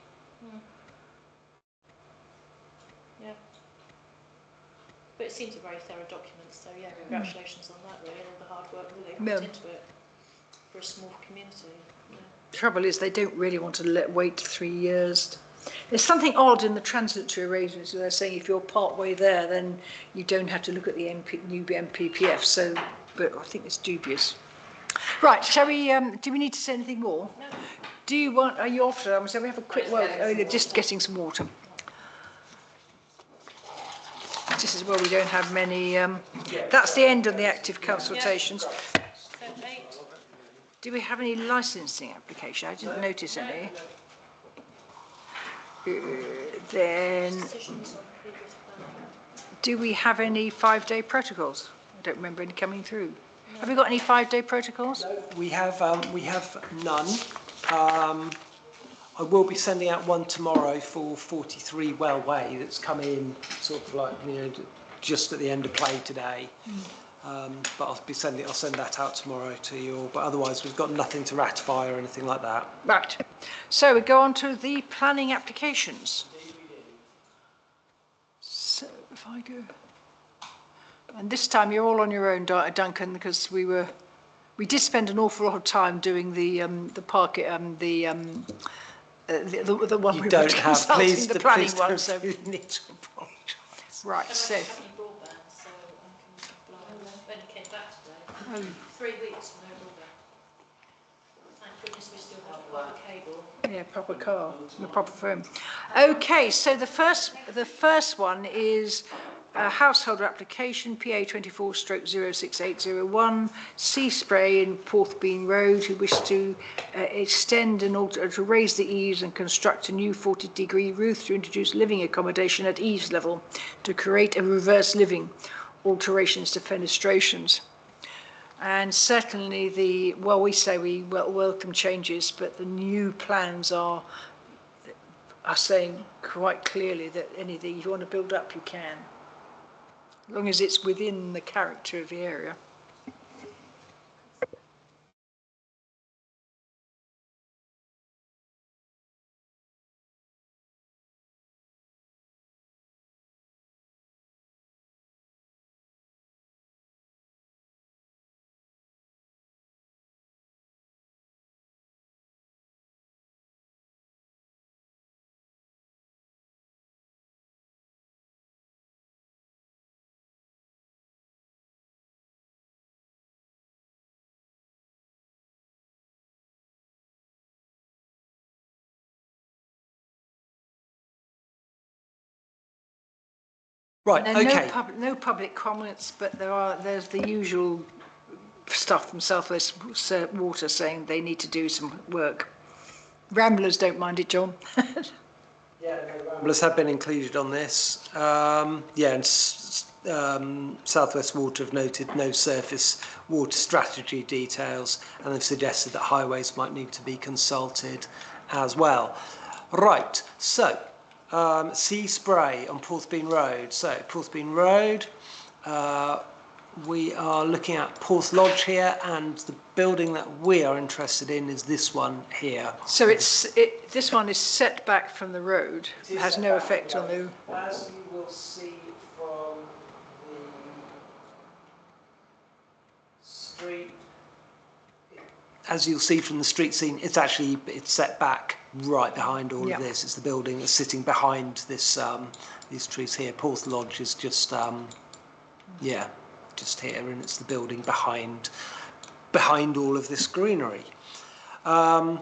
Yeah. But it seems a very thorough document, so yeah, congratulations on that, really, and all the hard work that they put into it for a small community. Yeah. The trouble is they don't really want to wait 3 years. There's something odd in the transitory arrangements where they're saying if you're part way there, then you don't have to look at the new MPPF. So, but I think it's dubious. Right, shall we? Do we need to say anything more? No. Do you want? Are you off to? Shall we have a quick? Well, you're just getting some water. This is where we don't have many. That's the end of the active consultations. So 8. Do we have any licensing application? I didn't notice any. Then, Decisions on previous planning. do we have any 5-day protocols? I don't remember any coming through. Have we got any 5-day protocols? We have none. I will be sending out one tomorrow for 43 Well Way that's come in sort of like, just at the end of play today. But I'll send that out tomorrow to you all. But otherwise, we've got nothing to ratify or anything like that. Right. So we go on to the planning applications. So if I go, and this time you're all on your own, Duncan, because we did spend an awful lot of time doing the park, the one You we don't were have, consulting, please, the planning please one. don't So need to apologise. right. So Broadband, so I only came back today. 3 weeks from no broadband. Thank goodness we still Yeah, proper car, the proper firm. Okay, so the first one is a householder application, PA 24/06801, Sea Spray in Porthbean Road, who wish to extend and alter, to raise the eaves and construct a new 40-degree roof to introduce living accommodation at eaves level to create a reverse living, alterations to fenestrations. And certainly we say we welcome changes, but the new plans are saying quite clearly that anything you want to build up, you can, as long as it's within the character of the area. Right, okay. No public comments, but there's the usual stuff from South West Water saying they need to do some work. Ramblers don't mind it, John. Yeah, no, Ramblers have been included on this. And South West Water have noted no surface water strategy details, and they've suggested that highways might need to be consulted as well. Right, so Sea Spray on Porthbean Road. So Porthbean Road, we are looking at Porth Lodge here, and the building that we are interested in is this one here. So this one is set back from the road. It has no effect on the... As you will see from the street, as you'll see from the street scene, it's set back right behind all of this. It's the building that's sitting behind this these trees here. Porth Lodge is just just here, and it's the building behind all of this greenery. The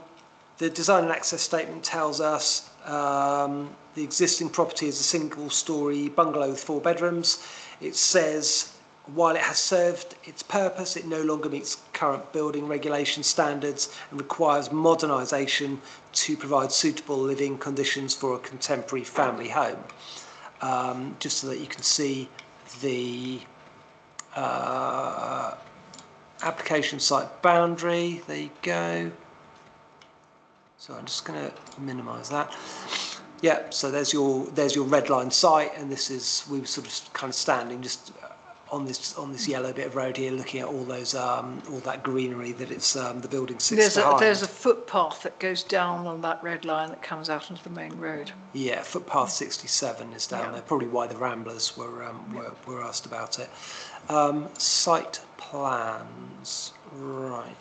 design and access statement tells us the existing property is a single-storey bungalow with 4 bedrooms. It says, while it has served its purpose, it no longer meets current building regulation standards and requires modernisation to provide suitable living conditions for a contemporary family home. Just so that you can see the application site boundary. There you go. So I'm just going to minimise that. Yeah, so there's your red line site, and this is, we were sort of kind of standing just on this yellow bit of road here, looking at all those all that greenery that it's the building sits behind. There's a footpath that goes down on that red line that comes out onto the main road. Yeah, footpath 67 is down there. Probably why the Ramblers were asked about it. Site plans, right.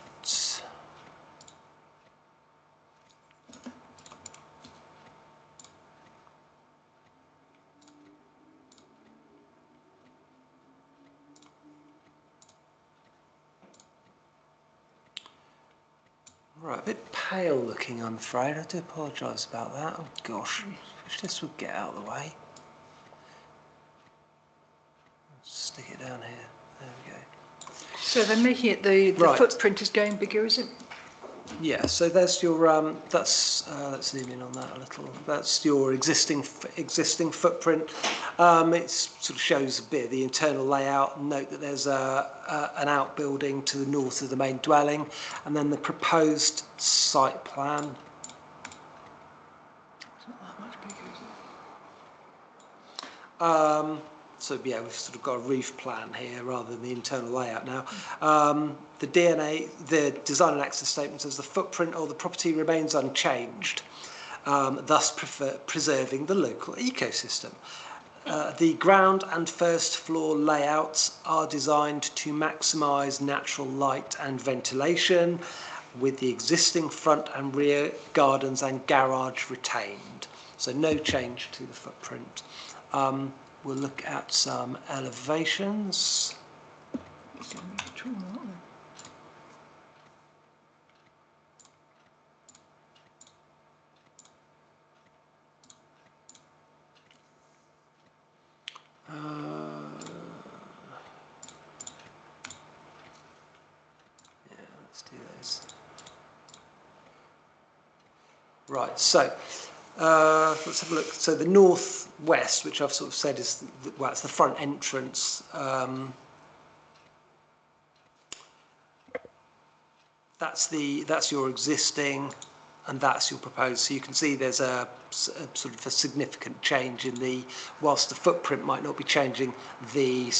Right, a bit pale looking, I'm afraid. I do apologise about that. Oh gosh, wish this would get out of the way. Stick it down here. There we go. So they're making it, the footprint is going bigger, is it? Yeah, so there's your let's zoom in on that a little. That's your existing footprint. It sort of shows a bit of the internal layout. Note that there's an outbuilding to the north of the main dwelling, and then the proposed site plan. It's not that much bigger, is it? So yeah, we've sort of got a roof plan here rather than the internal layout now. The design and access statement says the footprint of the property remains unchanged, thus preserving the local ecosystem. The ground and first floor layouts are designed to maximise natural light and ventilation, with the existing front and rear gardens and garage retained. So no change to the footprint. We'll look at some elevations. Right, so let's have a look. So the northwest, which I've sort of said is, well, it's the front entrance. That's your existing, and that's your proposed. So you can see there's a sort of a significant change in whilst the footprint might not be changing, the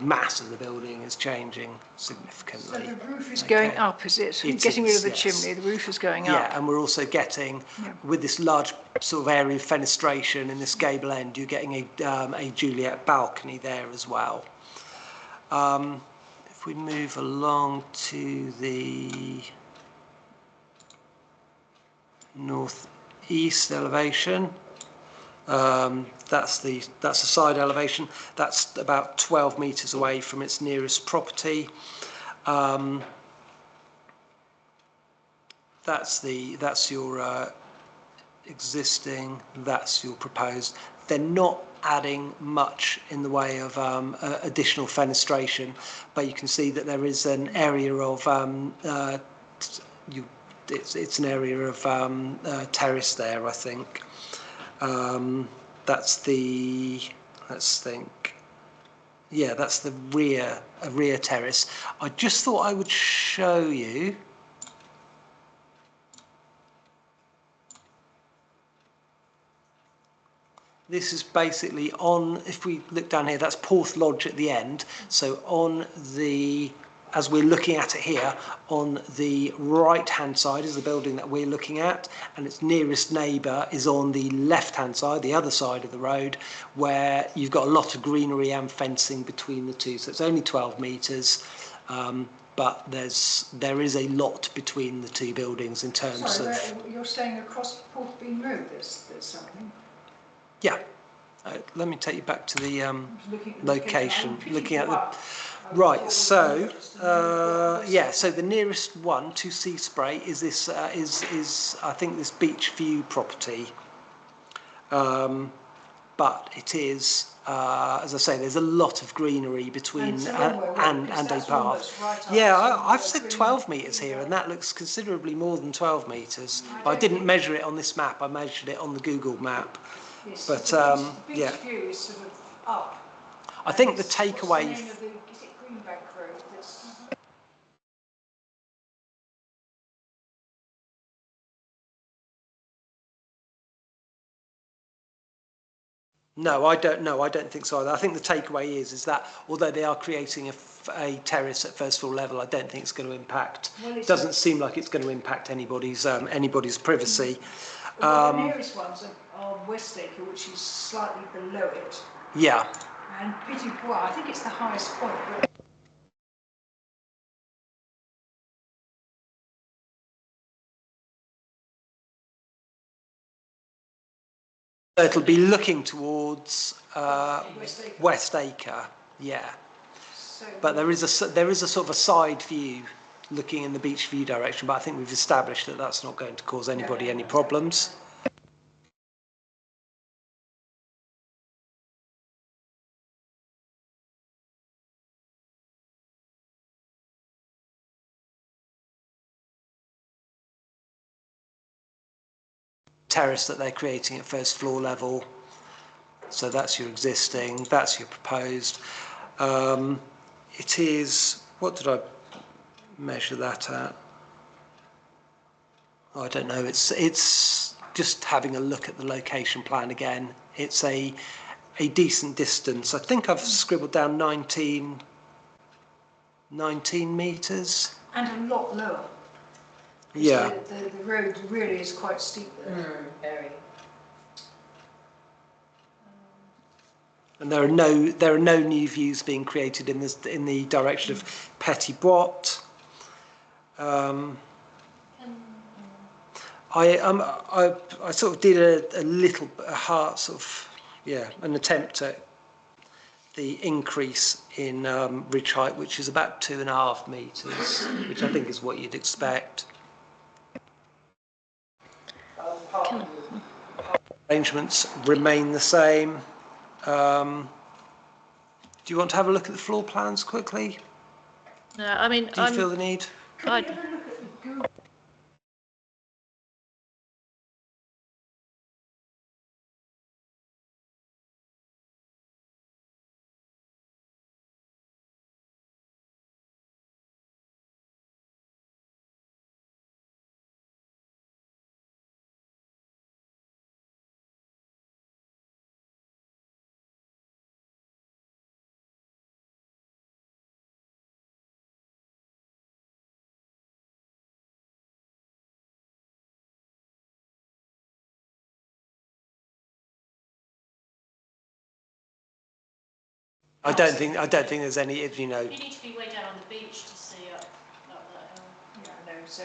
mass of the building is changing significantly. So the roof is going up, is it? Getting rid of the chimney, the roof is going up. Yeah, and we're also getting, with this large sort of area of fenestration in this gable end, you're getting a Juliet balcony there as well. If we move along to the northeast elevation, that's the side elevation. That's about 12 metres away from its nearest property. That's your existing. That's your proposed. They're not adding much in the way of additional fenestration, but you can see that there is an area of it's an area of terrace there, I think. That's the, let's think, yeah, that's the rear terrace. I just thought I would show you. This is basically on, if we look down here, that's Porth Lodge at the end. So on the, as we're looking at it here, on the right-hand side is the building that we're looking at, and its nearest neighbour is on the left-hand side, the other side of the road, where you've got a lot of greenery and fencing between the two. So it's only 12 metres, but there is a lot between the two buildings in terms of... You're saying across Porthbean Road there's something? Yeah. Let me take you back to the location. Looking at the... Right, so yeah, so the nearest one to Sea Spray is this is I think this Beach View property, but it is as I say, there's a lot of greenery between and a path. Yeah, I've said 12 metres here, and that looks considerably more than 12 metres. I didn't measure it on this map. I measured it on the Google map. Yes, but the Beach View is sort of up. I think the takeaway. Is it Greenbank Road? No, I don't know. I don't think so either. I think the takeaway is that although they are creating a terrace at first floor level, I don't think it's going to impact. Well, it doesn't seem like it's going to impact anybody's privacy. Well, the nearest ones are Westacre, which is slightly below it. Yeah. And Petit Bois, I think it's the highest point. But it'll be looking towards Westacre, yeah. So, but there is a sort of a side view looking in the Beach View direction, but I think we've established that that's not going to cause anybody any problems. Terrace that they're creating at first floor level. So that's your existing, that's your proposed. It is, what did I measure that at? I don't know, it's just having a look at the location plan again. It's a decent distance. I think I've scribbled down 19 metres. And a lot lower. Yeah. So the road really is quite steep there. Very. And there are no new views being created in the direction of Petit Bois. I sort of did an attempt at the increase in ridge height, which is about 2.5 metres, which I think is what you'd expect. Arrangements remain the same. Do you want to have a look at the floor plans quickly? No, I mean, do you feel the need? I don't think there's any, you know. You need to be way down on the beach to see up that hill. Yeah, I know, so.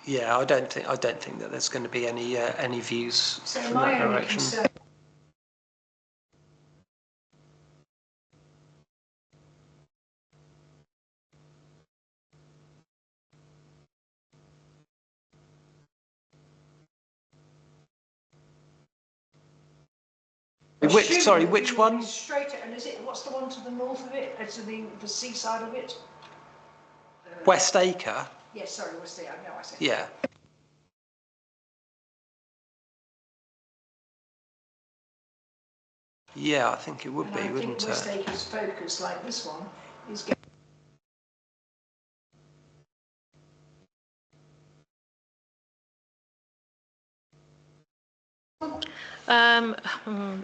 Yeah, I don't think that there's going to be any views So from my that only direction. concern. Which one? Straight, and is it, what's the one to the north of it, to the seaside of it? West Acre? Yes, sorry, what's the, I know I said. Yeah. Yeah, I think it would And be, I wouldn't think West it? Acre's focus, like this one, is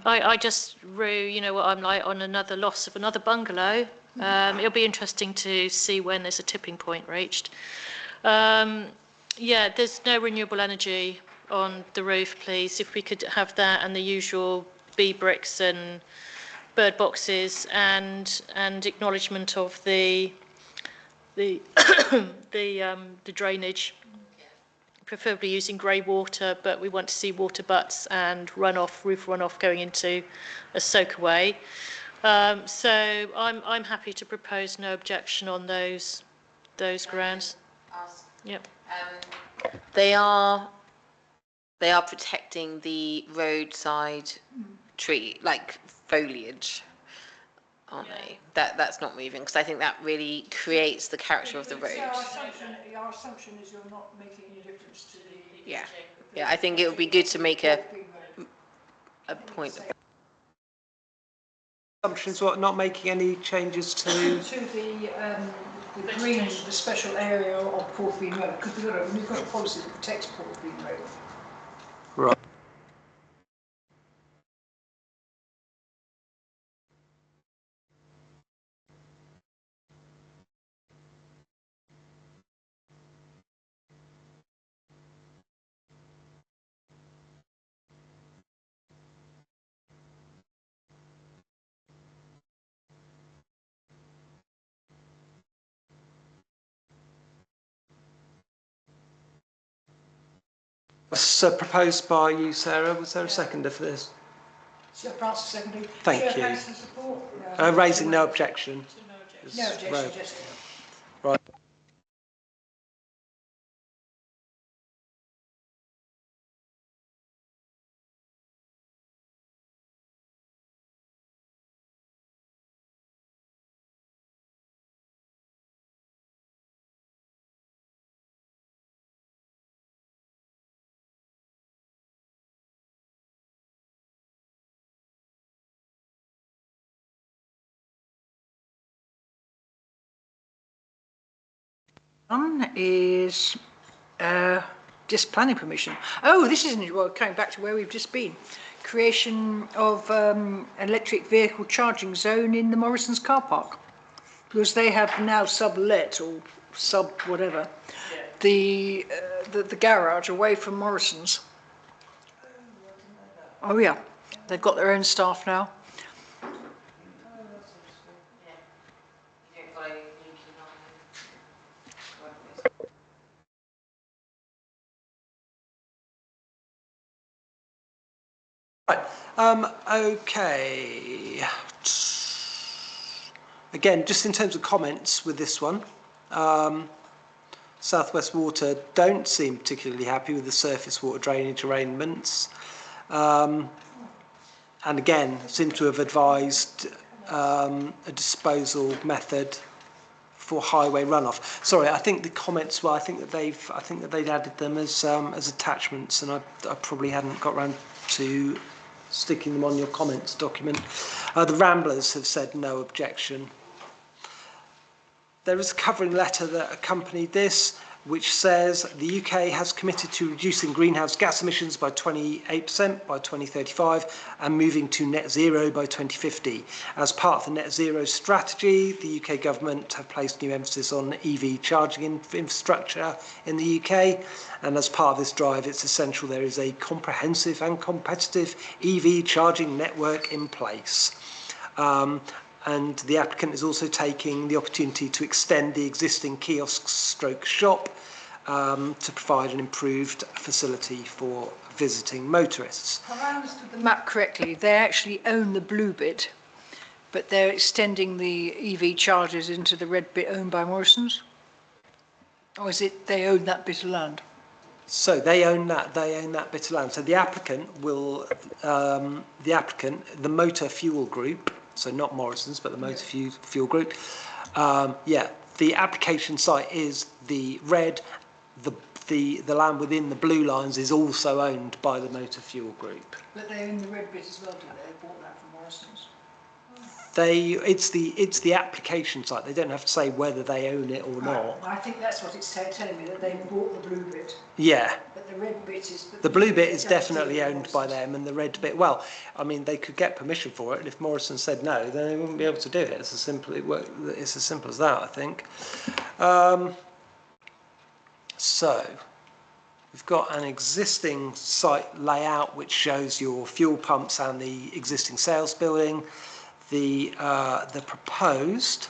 I just rue, you know what I'm like on another loss of another bungalow. It'll be interesting to see when there's a tipping point reached. Yeah, there's no renewable energy on the roof, please. If we could have that and the usual bee bricks and bird boxes and acknowledgement of the the drainage, preferably using grey water, but we want to see water butts and runoff, roof runoff going into a soakaway. So I'm happy to propose no objection on those grounds. Yep. They are protecting the roadside tree, like foliage, aren't they? That's not moving, because I think that really creates the character of the road. So our assumption is you're not making any difference to the. Yeah, yeah. I think it would be good to make a point. Assumptions what, not making any changes to? To the green, the special area of Porthbean Road, because we've got a policy that protects Porthbean Road. Right. Was proposed by you, Sarah. Was there a seconder for this? Sir Francis seconded. Thank you. Councillor support? Raising no objection. No objection, Right. just. Right. One is just planning permission. Oh, this isn't, well, coming back to where we've just been. Creation of electric vehicle charging zone in the Morrison's car park. Because they have now sublet or sub whatever, the garage away from Morrison's. Oh yeah, they've got their own staff now. Right. Okay. Again, just in terms of comments with this one, South West Water don't seem particularly happy with the surface water drainage arrangements. And again, seem to have advised a disposal method for highway runoff. Sorry, I think the comments were. I think that they'd added them as attachments, and I probably hadn't got around to sticking them on your comments document. The Ramblers have said no objection. There is a covering letter that accompanied this, which says the UK has committed to reducing greenhouse gas emissions by 28% by 2035 and moving to net zero by 2050. As part of the net zero strategy, the UK government have placed new emphasis on EV charging infrastructure in the UK. And as part of this drive, it's essential there is a comprehensive and competitive EV charging network in place. and the applicant is also taking the opportunity to extend the existing kiosk stroke shop to provide an improved facility for visiting motorists. Have I understood the map correctly? They actually own the blue bit, but they're extending the EV chargers into the red bit owned by Morrison's? Or is it they own that bit of land? So they own that bit of land. So the applicant will, the Motor Fuel Group, so not Morrison's, but the Motor Fuel Group, the application site is the red, the land within the blue lines is also owned by the Motor Fuel Group. But they own the red bit as well, do they? They bought that from Morrison's. It's the application site. They don't have to say whether they own it or not. I think that's what it's telling me, that they bought the blue bit. Yeah. But the red bit is... The blue bit is definitely owned by them, and the red bit, well, I mean, they could get permission for it, and if Morrison said no, then they wouldn't be able to do it. It's as simple as that, I think. So, we've got an existing site layout which shows your fuel pumps and the existing sales building. The proposed,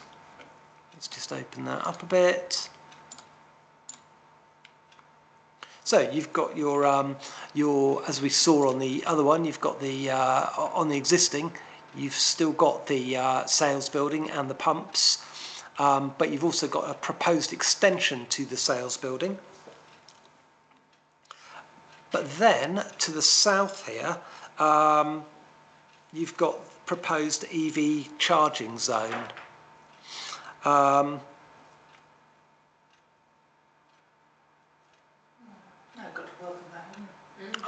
let's just open that up a bit. So you've got your as we saw on the other one, you've got the on the existing, you've still got the sales building and the pumps, but you've also got a proposed extension to the sales building. But then to the south here, you've got proposed EV charging zone. I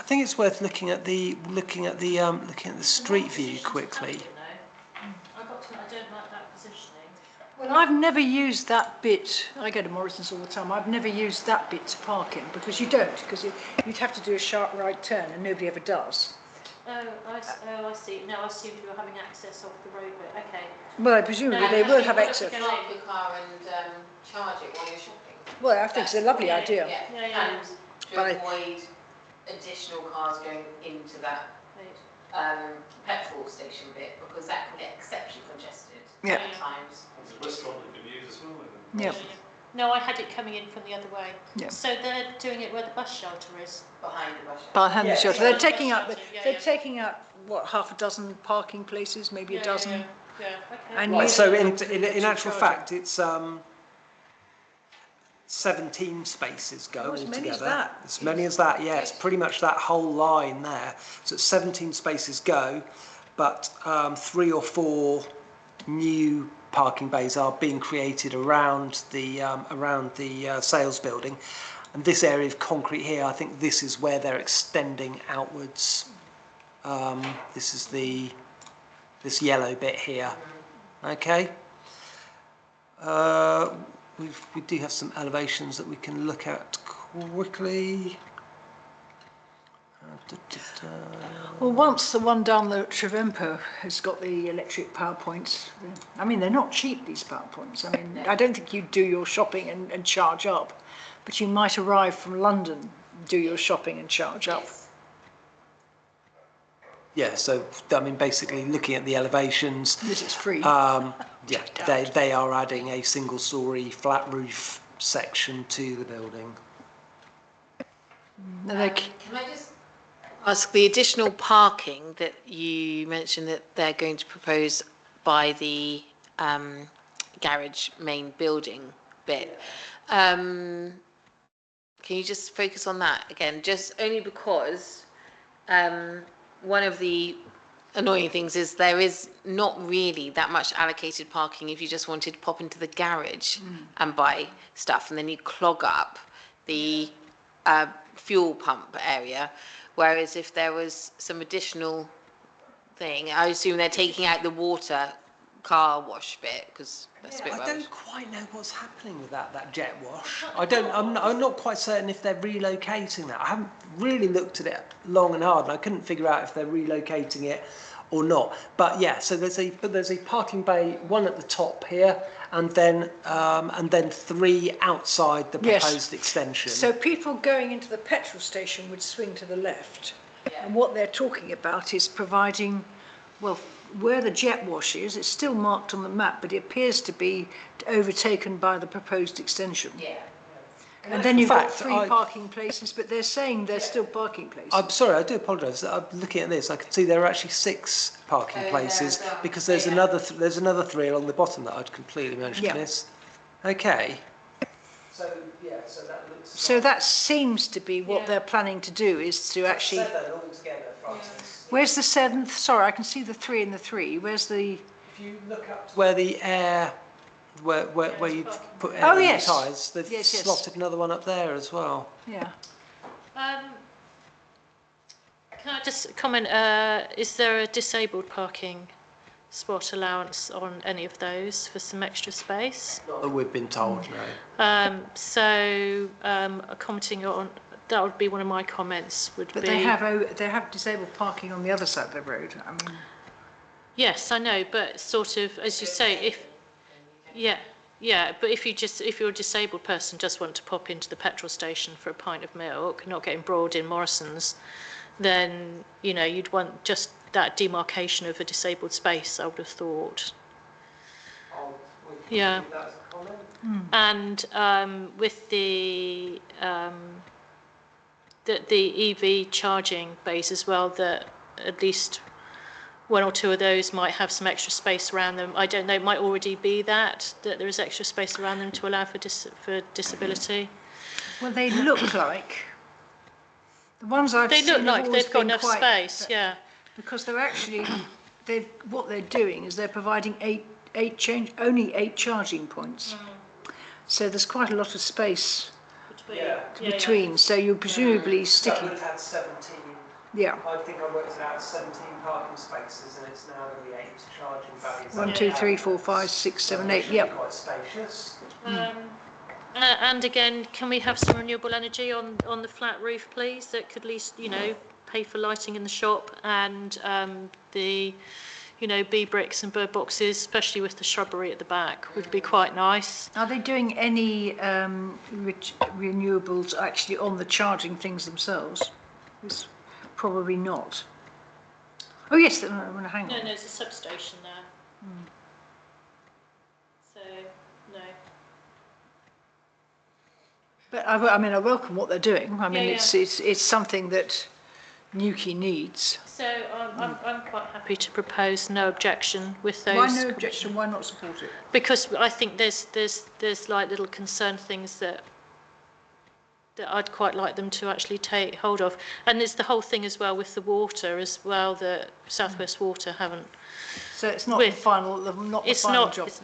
think it's worth looking at the street view quickly. I don't like that positioning. Well, I've never used that bit. I go to Morrison's all the time. I've never used that bit to park in, because you don't, because you'd have to do a sharp right turn, and nobody ever does. Oh, I see. No, I assumed you were having access off the road bit. Okay. Well, presumably they will have access. Park your car and charge it while you're shopping. Well, I think it's a lovely idea. Yeah. And to avoid additional cars going into that petrol station bit, because that can get exceptionally congested at times. It's a restaurant that can use as well. Yeah. No, I had it coming in from the other way. Yeah. So they're doing it where the bus shelter is. Behind the bus. Behind the shelter. They're Behind the taking bus up. shelter, yeah, They're yeah. taking up what, half a dozen parking places, maybe a dozen. Yeah. Okay. And Right, you- so in actual fact, it's 17 spaces go as altogether. many as that? As many as that, yeah. It's pretty much that whole line there. So it's 17 spaces go, but 3 or 4 new parking bays are being created around the sales building. And this area of concrete here, I think this is where they're extending outwards. This is this yellow bit here. Okay. We do have some elevations that we can look at quickly. Well, once the one down the Trevempo has got the electric power points, I mean, they're not cheap, these power points. I mean, I don't think you'd do your shopping and charge up, but you might arrive from London, do your shopping and charge up. Yeah, so I mean, basically looking at the elevations, This is free. they are adding a single-storey flat roof section to the building. Can I just ask, the additional parking that you mentioned that they're going to propose by the garage main building bit, can you just focus on that again? Just only because one of the annoying things is there is not really that much allocated parking if you just wanted to pop into the garage and buy stuff, and then you clog up the fuel pump area. Whereas if there was some additional thing, I assume they're taking out the water car wash bit, because that's a bit I rubbish. don't quite know what's happening with that jet wash. I'm not quite certain if they're relocating that. I haven't really looked at it long and hard, and I couldn't figure out if they're relocating it or not. But yeah, so there's a parking bay, one at the top here, and then 3 outside the proposed extension. So people going into the petrol station would swing to the left. And what they're talking about is providing well, where the jet wash is, it's still marked on the map, but it appears to be overtaken by the proposed extension. Yeah. And then you've got fact, three parking places, but they're saying they're still parking places. I'm sorry, I do apologise. I'm looking at this. I can see there are actually 6 parking places because there's another there's another 3 along the bottom that I'd completely managed to miss. Okay. So yeah, so that looks. So that seems to be what they're planning to do, is to actually. 7 altogether, Francis. Where's the 7th? Sorry, I can see the 3 and the 3. Where's the? If you look up to where the air, where you put air Oh, in the yes. tyres, they've Yes, yes. slotted another one up there as well. Yeah. Can I just comment, is there a disabled parking spot allowance on any of those for some extra space? Not that we've been told, no. Commenting on, that would be one of my comments, would But be... they have disabled parking on the other side of the road. I mean. Yes, I know, but sort of, as you say, if... Yeah, but if you're a disabled person, just want to pop into the petrol station for a pint of milk, not get embroiled in Morrison's, then, you know, you'd want just that demarcation of a disabled space, I would have thought. Yeah. And with the EV charging bays as well, that at least 1 or 2 of those might have some extra space around them. I don't know, it might already be that there is extra space around them to allow for disability. Well, they look like the ones I've seen. They look like they've got enough quite, space, yeah. Because they're actually, what they're doing is they're providing only 8 charging points. So there's quite a lot of space between. So you're presumably sticking. That would have had 17. Yeah. I think I worked it out as 17 parking spaces, and it's now going to be 8 charging bays. 1, 2, 3, 4, 5, 6, 7, 8. Yep. Quite spacious. And again, can we have some renewable energy on the flat roof, please? That could at least, you know, pay for lighting in the shop and the, you know, bee bricks and bird boxes, especially with the shrubbery at the back, would be quite nice. Are they doing any renewables actually on the charging things themselves? It's probably not. Oh yes, hang on. No, there's a substation there. So, no. But I mean, I welcome what they're doing. I mean, Yeah, it's something that Newquay needs. So I'm quite happy to propose no objection with those. Why no objection? Why not support it? Because I think there's like little concern things that I'd quite like them to actually take hold of. And there's the whole thing as well with the water as well, that South West Water haven't. So it's not the final job.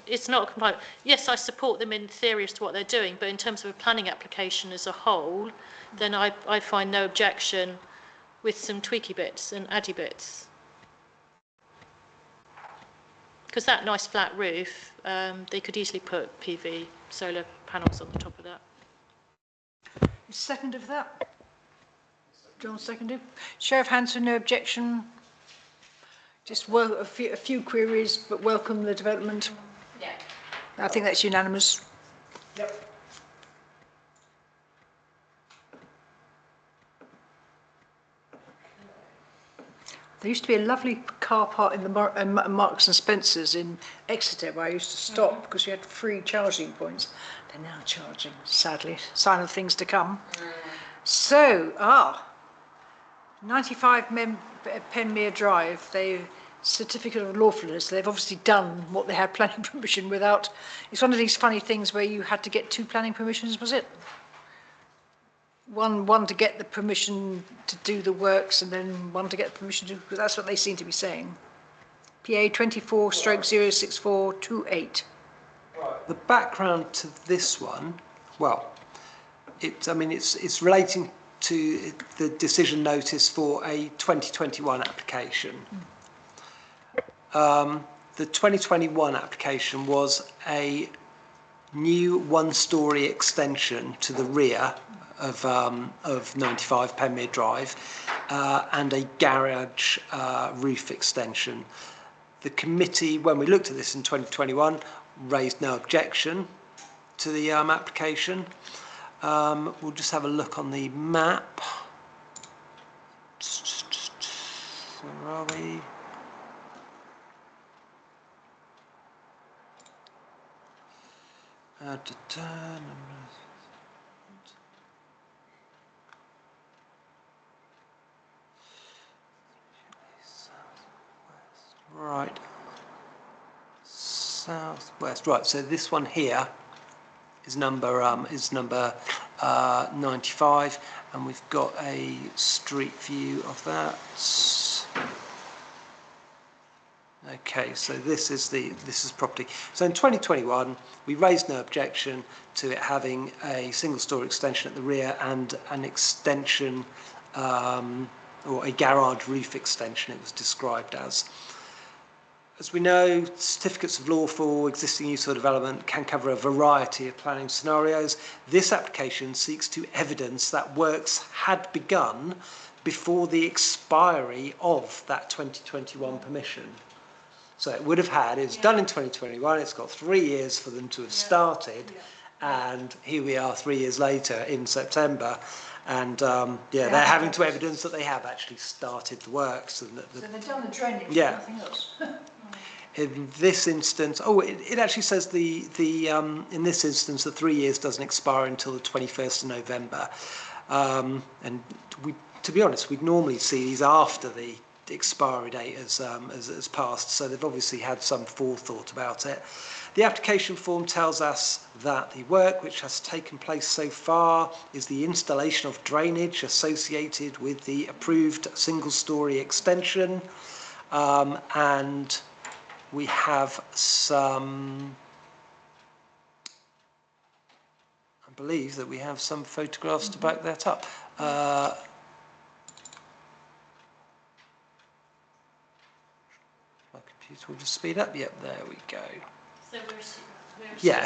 It's not compliant. Yes, I support them in theory as to what they're doing, but in terms of a planning application as a whole, then I find no objection with some tweaky bits and addy bits. Because that nice flat roof, they could easily put PV solar panels on the top of that. Second of that? John seconded. Show of hands for no objection. Just a few queries, but welcome the development. Yeah. I think that's unanimous. Yep. There used to be a lovely car park in the Marks and Spencers in Exeter where I used to stop because you had free charging points. They're now charging, sadly. Sign of things to come. So, 95 Penmere Drive, certificate of lawfulness. They've obviously done what they had planning permission without. It's one of these funny things where you had to get 2 planning permissions, was it? One to get the permission to do the works and then one to get permission to, because that's what they seem to be saying. PA 24/06428. Right. The background to this one, well, it's relating to the decision notice for a 2021 application. The 2021 application was a new 1-storey extension to the rear of 95 Penmere Drive and a garage roof extension. The committee, when we looked at this in 2021, raised no objection to the application. We'll just have a look on the map. Where are we? Right. Southwest. Right. So this one here is number 95, and we've got a street view of that. Okay, so this is property. So in 2021, we raised no objection to it having a single-story extension at the rear and an extension, or a garage roof extension, it was described as. As we know, certificates of lawful existing use or development can cover a variety of planning scenarios. This application seeks to evidence that works had begun before the expiry of that 2021 permission. So it would have had, it was done in 2021, it's got 3 years for them to have started, and here we are 3 years later in September, and they're having to evidence that they have actually started the works. And that so they've done the drainage, nothing else. In this instance, it actually says in this instance the 3 years doesn't expire until the 21st of November, and to be honest, we'd normally see these after the expiry date has passed, so they've obviously had some forethought about it. The application form tells us that the work which has taken place so far is the installation of drainage associated with the approved single-storey extension, and we have some, I believe that we have some photographs to back that up. We'll just speed up. Yep, there we go.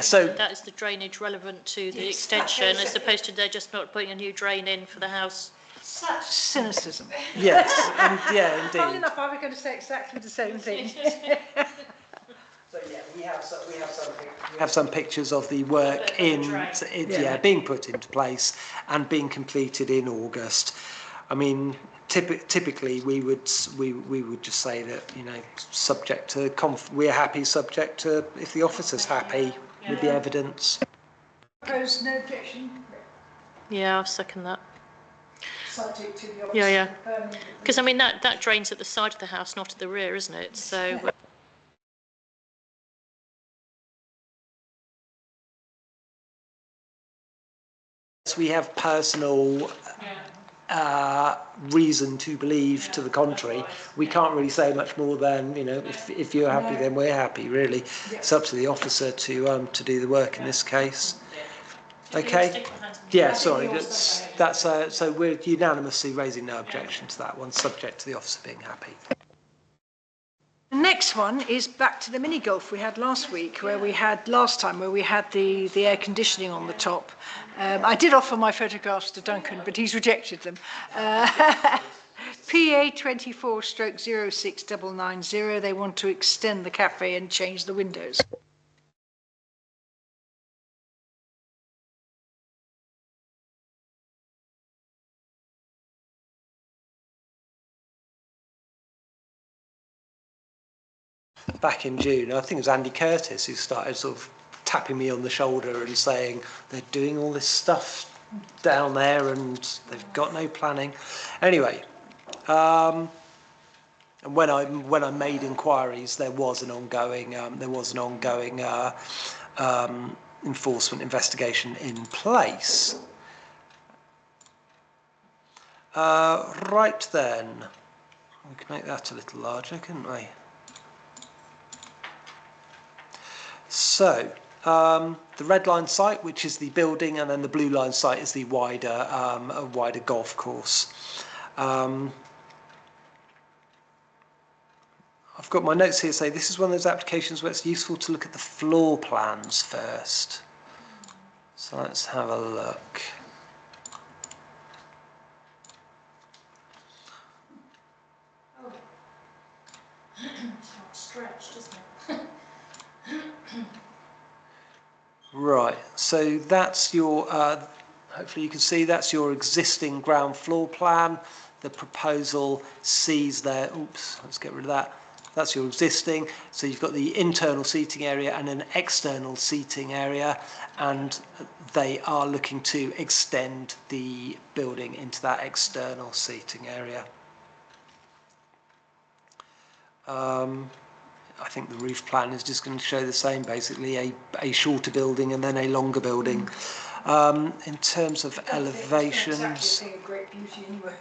So that is the drainage relevant to the extension, as opposed to they're just not putting a new drain in for the house. Such cynicism. Yes, and indeed. Funny enough, I was going to say exactly the same thing. So yeah, we have some pictures of the work being put into place and being completed in August. I mean, typically we would just say that, subject to we're happy, subject to if the officer's happy with the evidence. Propose no objection. Yeah, I'll second that. Subject to the officer. Because I mean that drains at the side of the house, not at the rear, isn't it? So. We have personal reason to believe to the contrary. We can't really say much more than, if you're happy, then we're happy, really. It's up to the officer to do the work in this case. Okay? Yeah, sorry. So we're unanimously raising no objection to that one, subject to the officer being happy. The next one is back to the mini golf we had last week, where we had the air conditioning on the top. I did offer my photographs to Duncan, but he's rejected them. PA 24/06990. They want to extend the cafe and change the windows. Back in June, I think it was Andy Curtis who started sort of tapping me on the shoulder and saying they're doing all this stuff down there and they've got no planning. Anyway, and when I made inquiries, there was an ongoing enforcement investigation in place. Right then, we can make that a little larger, couldn't we? So, the red line site, which is the building, and then the blue line site is the wider golf course. I've got my notes here say this is one of those applications where it's useful to look at the floor plans first. So let's have a look. It's not stretched, isn't it? Right, so that's your, hopefully you can see that's your existing ground floor plan. The proposal sees there, oops, let's get rid of that. That's your existing. So you've got the internal seating area and an external seating area, and they are looking to extend the building into that external seating area. I think the roof plan is just going to show the same, basically a shorter building and then a longer building. In terms of elevations, It's not exactly a great beauty anyway.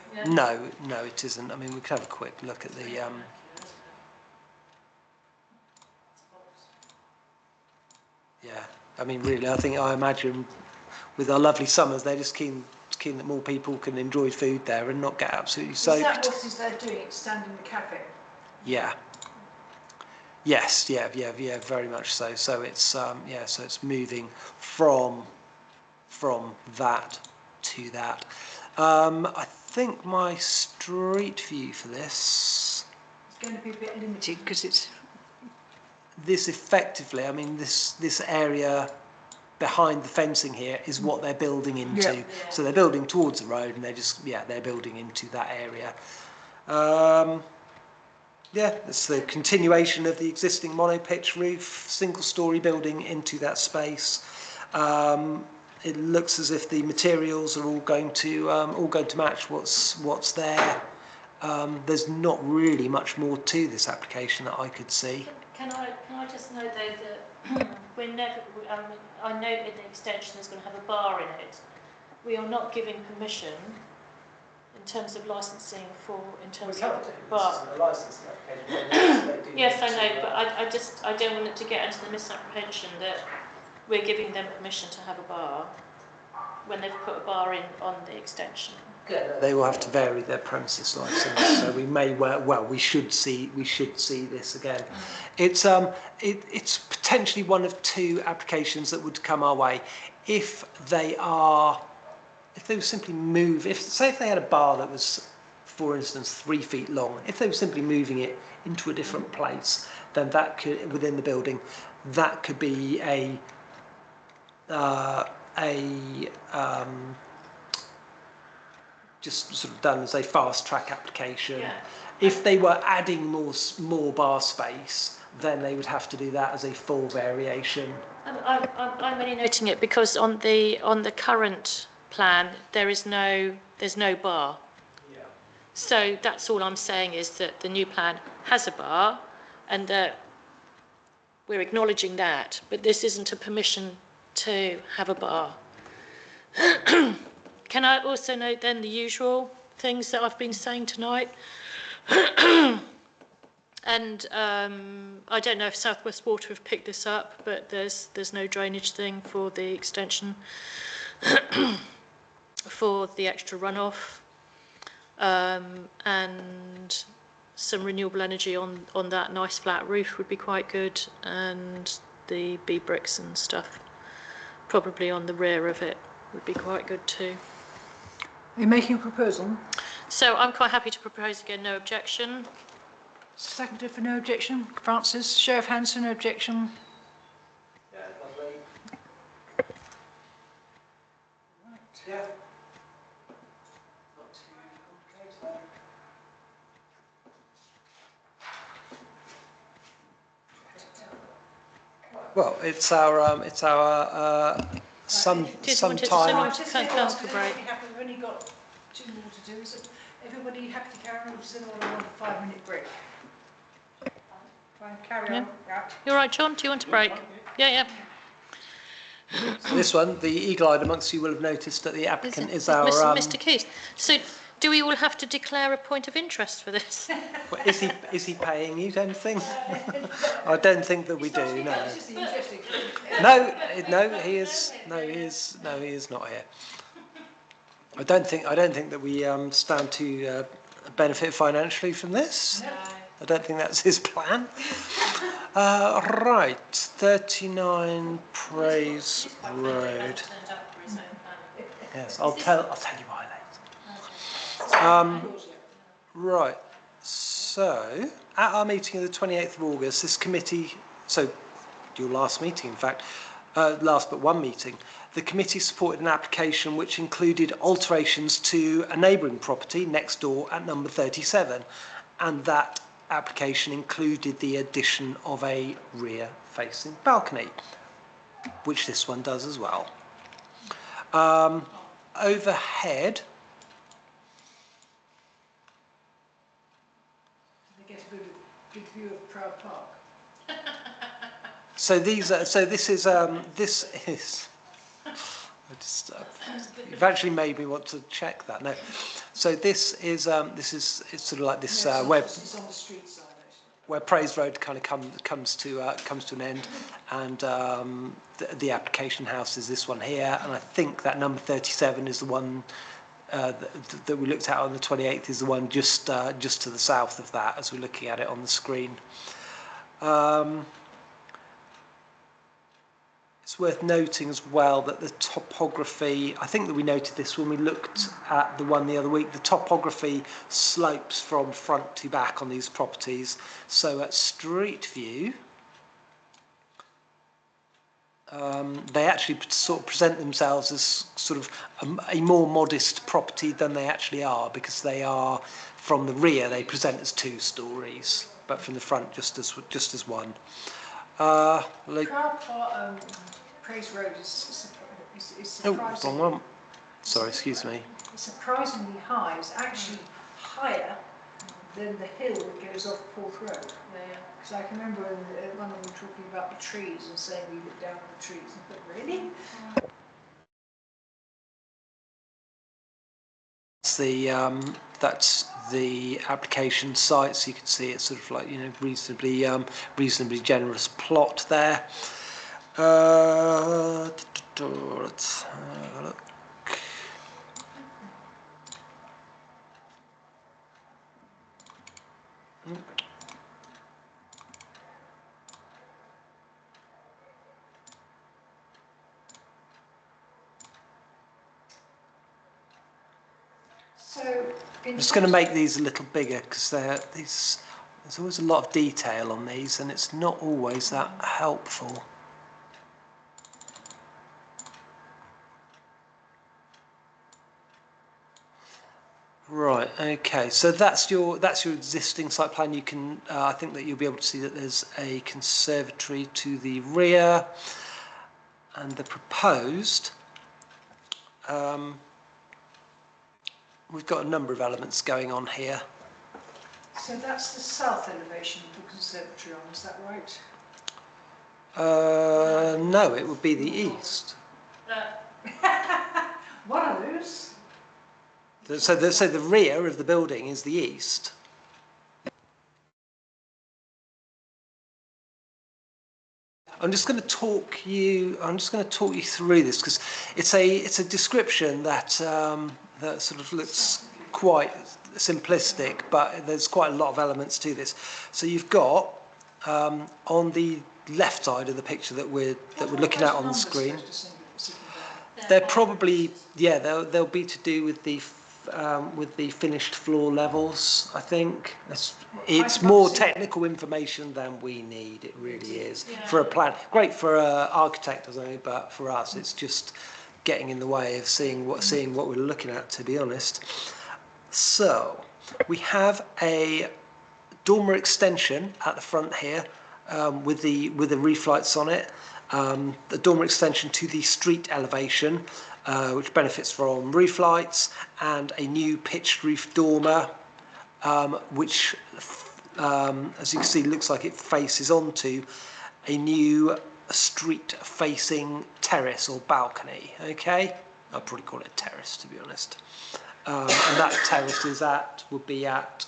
no, it isn't. I mean, we could have a quick look at the. Yeah, I mean, really, I imagine with our lovely summers, they're just keen that more people can enjoy food there and not get absolutely soaked. Is that what is they're doing, expanding the cafe? Yeah. Yes, yeah, very much so. So it's so it's moving from that to that. I think my street view for this. It's going to be a bit limited because it's. This effectively, I mean, this area behind the fencing here is what they're building into. Yeah. So they're building towards the road, and they're building into that area. Yeah, it's the continuation of the existing monopitch roof, single-storey building into that space. It looks as if the materials are all going to match what's there. There's not really much more to this application that I could see. Can I just note though that we're never. I noted the extension is going to have a bar in it. We are not giving permission in terms of licensing in terms of bar. Yes, I know, but I don't want it to get into the misapprehension that we're giving them permission to have a bar when they've put a bar in on the extension. They will have to vary their premises license, so we may we should see this again. It's potentially one of two applications that would come our way if they would simply move. If they had a bar that was, for instance, 3 feet long, if they were simply moving it into a different place, then that could, within the building, that could be just sort of done as a fast track application. Yeah. If they were adding more bar space, then they would have to do that as a full variation. I'm only noting it because on the current plan there's no bar. Yeah. So that's all I'm saying is that the new plan has a bar, and that we're acknowledging that, but this isn't a permission to have a bar. Can I also note then the usual things that I've been saying tonight? And I don't know if South West Water have picked this up, but there's no drainage thing for the extension for the extra runoff, and some renewable energy on that nice flat roof would be quite good, and the B bricks and stuff probably on the rear of it would be quite good too. Are you making a proposal? So I'm quite happy to propose again, no objection. Seconded for no objection. Francis, show of hands for no objection. Yeah, lovely. Right. Yeah. Not too complicated. Well, it's our some time. We've only got 2 more to do. Is everybody happy to carry on, or does anyone want a 5-minute break? Fine, carry on. Yeah. You're right, John. Do you want a break? Yeah. So this one, the eagle-eyed amongst you will have noticed that the applicant is our Mr. Keith. So do we all have to declare a point of interest for this? Well, is he paying you anything? I don't think that we do. No, he is not here. I don't think that we stand to benefit financially from this. No. I don't think that's his plan. Right, 39 Praise Road. Yes, I'll tell you why later. Right, so at our meeting of the 28th of August, this committee, so your last meeting in fact, last but one meeting, the committee supported an application which included alterations to a neighbouring property next door at number 37, and that application included the addition of a rear-facing balcony, which this one does as well. Overhead, They get a good view of Proud Park. so these are, so this is you've actually made me want to check that. No, so this is it's sort of like this where It's on the street side, actually. where Praise Road kind of comes to an end, and the application house is this one here, and I think that number 37 is the one that we looked at on the 28th, is the one just to the south of that, as we're looking at it on the screen. It's worth noting as well that the topography, I think that we noted this when we looked at the one the other week, the topography slopes from front to back on these properties. So at street view, they actually sort of present themselves as sort of a more modest property than they actually are, because they are, from the rear, they present as 2 stories, but from the front just as one. Praise Road is Oh, surprisingly, wrong one. Sorry, excuse me. it's surprisingly high. It's actually higher than the hill that goes off Porth Road. Because I can remember one of them talking about the trees and saying we look down at the trees and thought, really? That's the application site, so you can see it's sort of like, you know, reasonably generous plot there. Let's have a look. So I'm just going to make these a little bigger, because there's always a lot of detail on these, and it's not always that helpful. Right. Okay. So that's your existing site plan. You can I think that you'll be able to see that there's a conservatory to the rear, and the proposed. We've got a number of elements going on here. So that's the south elevation of the conservatory on, is that right? No, it would be the east. One of those. So the rear of the building is the east. I'm just going to talk you through this, because it's a description that sort of looks quite simplistic, but there's quite a lot of elements to this. So you've got on the left side of the picture that we're looking at on the screen. They're probably, yeah, they'll be to do with the finished floor levels, I think. It's more technical information than we need, it really is. For a plan, great for an architect, but for us it's just getting in the way of seeing what we're looking at, to be honest. So we have a dormer extension at the front here, with the roof lights on it. The dormer extension to the street elevation, which benefits from roof lights, and a new pitched roof dormer, which, as you can see, looks like it faces onto a new street-facing terrace or balcony. Okay, I'll probably call it a terrace, to be honest. And that terrace would be at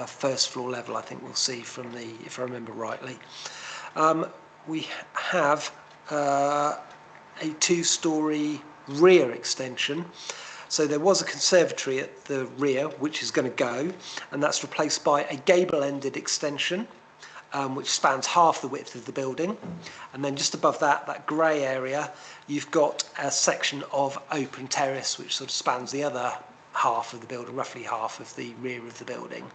first floor level, I think we'll see from the, if I remember rightly. We have a 2-storey rear extension. So there was a conservatory at the rear, which is going to go, and that's replaced by a gable-ended extension, which spans half the width of the building. And then just above that grey area, you've got a section of open terrace, which sort of spans the other half of the building, roughly half of the rear of the building.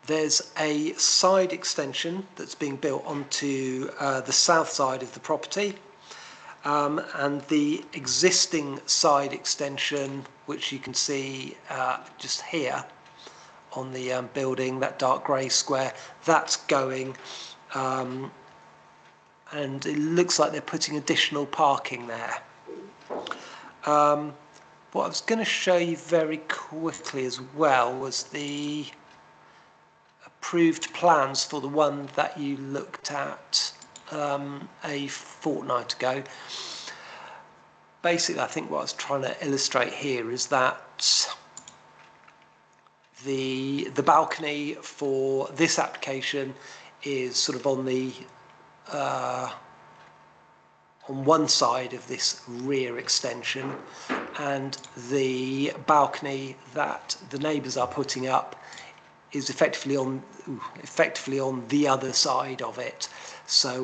There's a side extension that's being built onto the south side of the property, and the existing side extension, which you can see just here, building, that dark grey square, that's going, and it looks like they're putting additional parking there. What I was going to show you very quickly as well was the approved plans for the one that you looked at a fortnight ago. Basically, I think what I was trying to illustrate here is that the balcony for this application is sort of on the on one side of this rear extension, and the balcony that the neighbours are putting up is effectively on the other side of it. So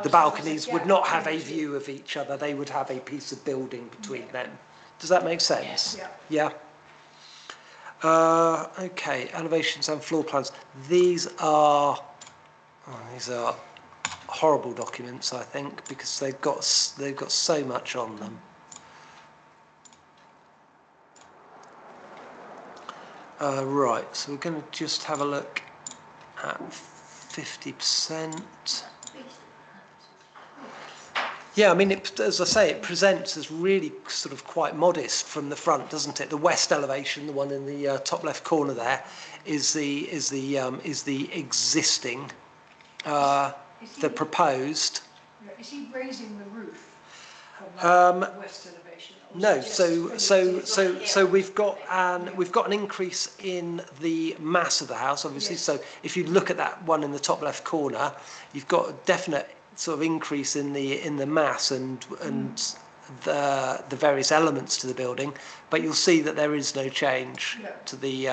the balconies would not have a view of each other; they would have a piece of building between them. Does that make sense? Yeah. Okay, elevations and floor plans. These are horrible documents, I think, because they've got so much on them. Right, so we're going to just have a look at 50%. Yeah, I mean, as I say, it presents as really sort of quite modest from the front, doesn't it? The west elevation, the one in the top left corner there, is the existing, the proposed. Is he raising the roof from that west elevation? No, so we've got an increase in the mass of the house, obviously. Yes. So if you look at that one in the top left corner, you've got a definite sort of increase in the mass and the various elements to the building, but you'll see that there is no change to the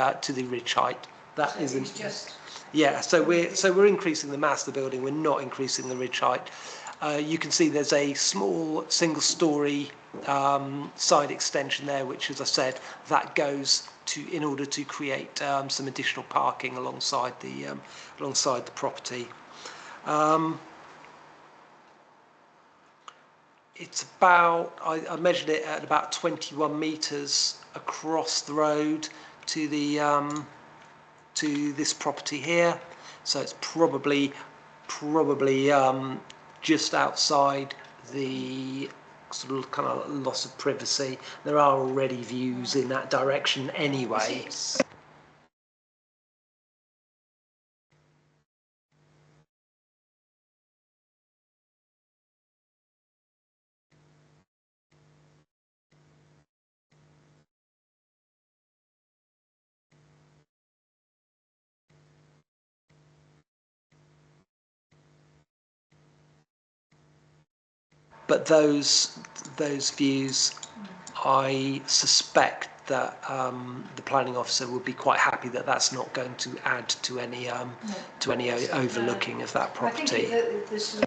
ridge height. That so isn't just. Yeah, so we're increasing the mass of the building. We're not increasing the ridge height. You can see there's a small single-storey side extension there, which, as I said, that goes in order to create some additional parking alongside the property. It's about, I measured it at about 21 metres across the road to this property here, so it's probably just outside the sort of kind of loss of privacy. There are already views in that direction anyway. But those views, I suspect that the planning officer would be quite happy that that's not going to add to any overlooking of that property. I think this is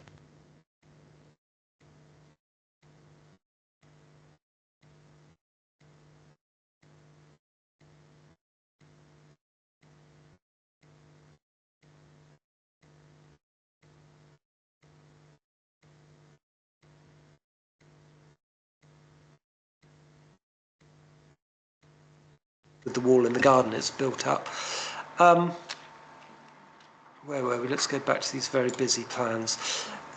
with the wall in the garden it's built up. Where were we? Let's go back to these very busy plans.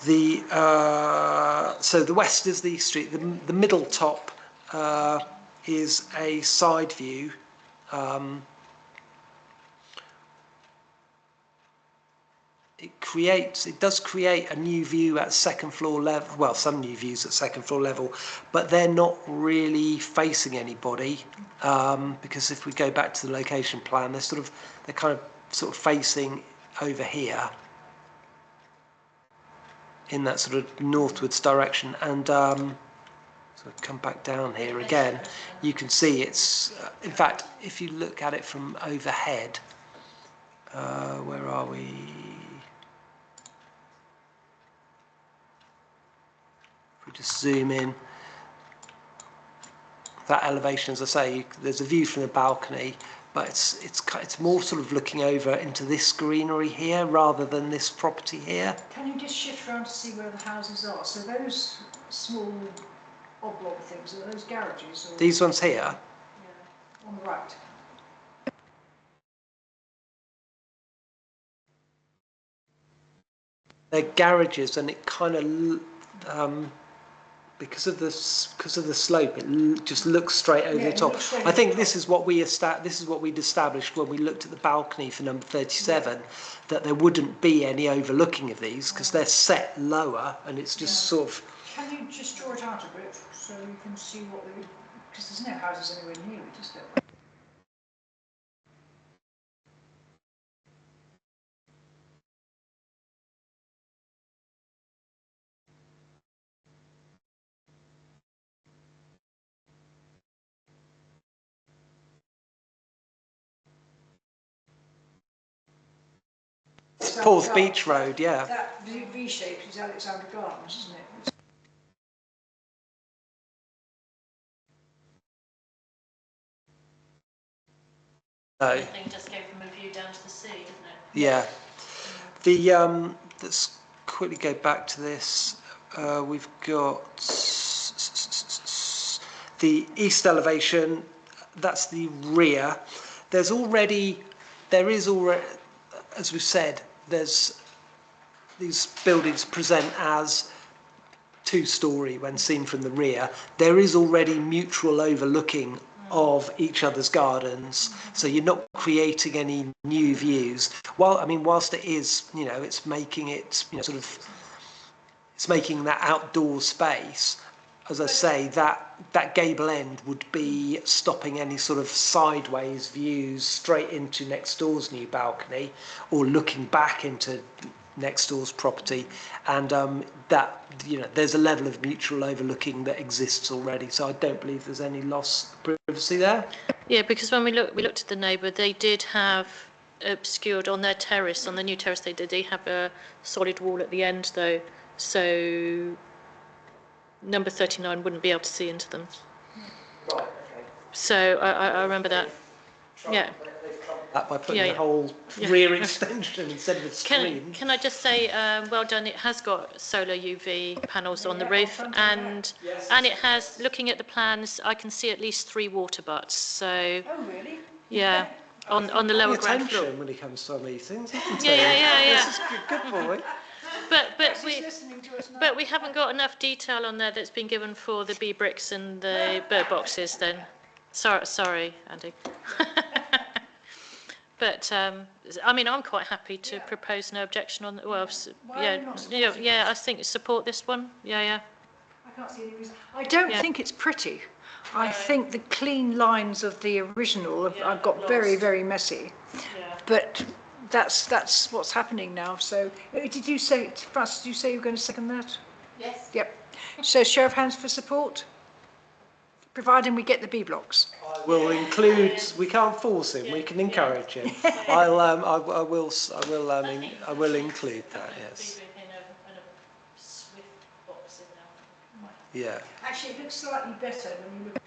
So the west is the street. The middle top is a side view. It does create a new view at second floor level. Well, some new views at second floor level, but they're not really facing anybody because if we go back to the location plan, they're kind of sort of facing over here in that sort of northwards direction, and so come back down here again. You can see it's in fact, if you look at it from overhead, where are we? We just zoom in, that elevation, as I say, there's a view from the balcony, but it's more sort of looking over into this greenery here rather than this property here. Can you just shift around to see where the houses are? So those small oblong things, are those garages? Or? These ones here? Yeah, on the right. they're garages, and it kind of because of the slope, it just looks straight over the top. I think this is what we'd established when we looked at the balcony for number 37, that there wouldn't be any overlooking of these because they're set lower, and it's just sort of. Can you just draw it out a bit so you can see what they? Because there's no houses anywhere near it, is there? Porth Beach Road, yeah. That V shape is Alexander Gardens, isn't it? No. The thing just gave them a view down to the sea, didn't it? Yeah. Let's quickly go back to this. We've got the east elevation. That's the rear. There is already, as we've said, these buildings present as two-storey when seen from the rear. There is already mutual overlooking of each other's gardens, so you're not creating any new views. Whilst it is, it's making it, it's making that outdoor space. As I say, that gable end would be stopping any sort of sideways views straight into next door's new balcony, or looking back into next door's property, and there's a level of mutual overlooking that exists already, so I don't believe there's any loss of privacy there. Yeah, because when we looked at the neighbour, they did have obscured on their terrace, on the new terrace they have a solid wall at the end though, so number 39 wouldn't be able to see into them. Right, okay. So I remember that. Yeah. That by putting the whole rear extension instead of a screen. Can I just say, well done. It has got solar UV panels on the roof, and it has. Looking at the plans, I can see at least 3 water butts. So. Oh really? Yeah. On the lower ground floor. When it comes to some of these things. Yeah. This is good boy. But we haven't got enough detail on there that's been given for the bee bricks and the bird boxes. Then, sorry, Andy. But I'm quite happy to propose no objection on. Well, I think support this one. Yeah. I can't see any reason. I don't think it's pretty. I think the clean lines of the original have got very, very messy. Yeah. But that's what's happening now. So, did you say, Francis? Did you say you were going to second that? Yes. Yep. So, show of hands for support, providing we get the B blocks. I will include. We can't force him. We can encourage him. I will include that. Yes. Yeah. Actually, it looks slightly better when you look.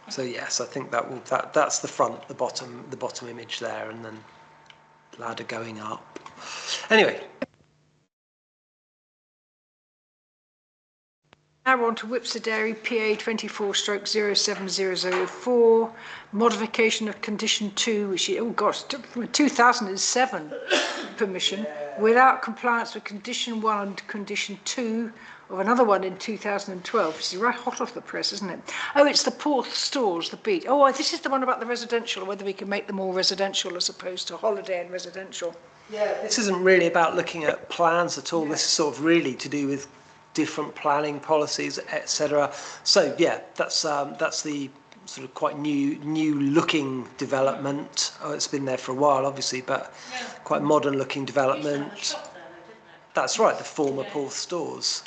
So yes, I think that's the front, the bottom image there, and then ladder going up. Anyway. Now we're on to Whipster Dairy PA 24/07004, modification of condition 2, which is, 2007 permission, without compliance with condition 1 and condition 2 of another one in 2012, which is right hot off the press, isn't it? Oh, it's the Porth stores, the beat. Oh, this is the one about the residential, whether we can make them all residential as opposed to holiday and residential. Yeah, this isn't really about looking at plans at all. This is sort of really to do with different planning policies, etc. So yeah, that's the sort of quite new looking development. Oh, it's been there for a while, obviously, but quite modern looking development. That's right, the former Porth stores.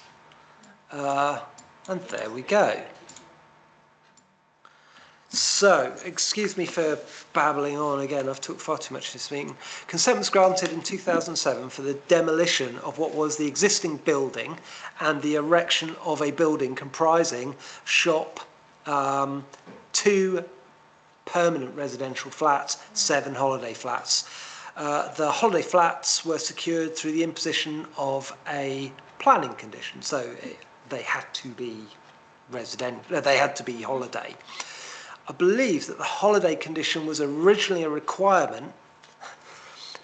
And there we go. So, excuse me for babbling on again, I've talked far too much this meeting. Consent was granted in 2007 for the demolition of what was the existing building and the erection of a building comprising shop, 2 permanent residential flats, 7 holiday flats. The holiday flats were secured through the imposition of a planning condition, so they had to be they had to be holiday. I believe that the holiday condition was originally a requirement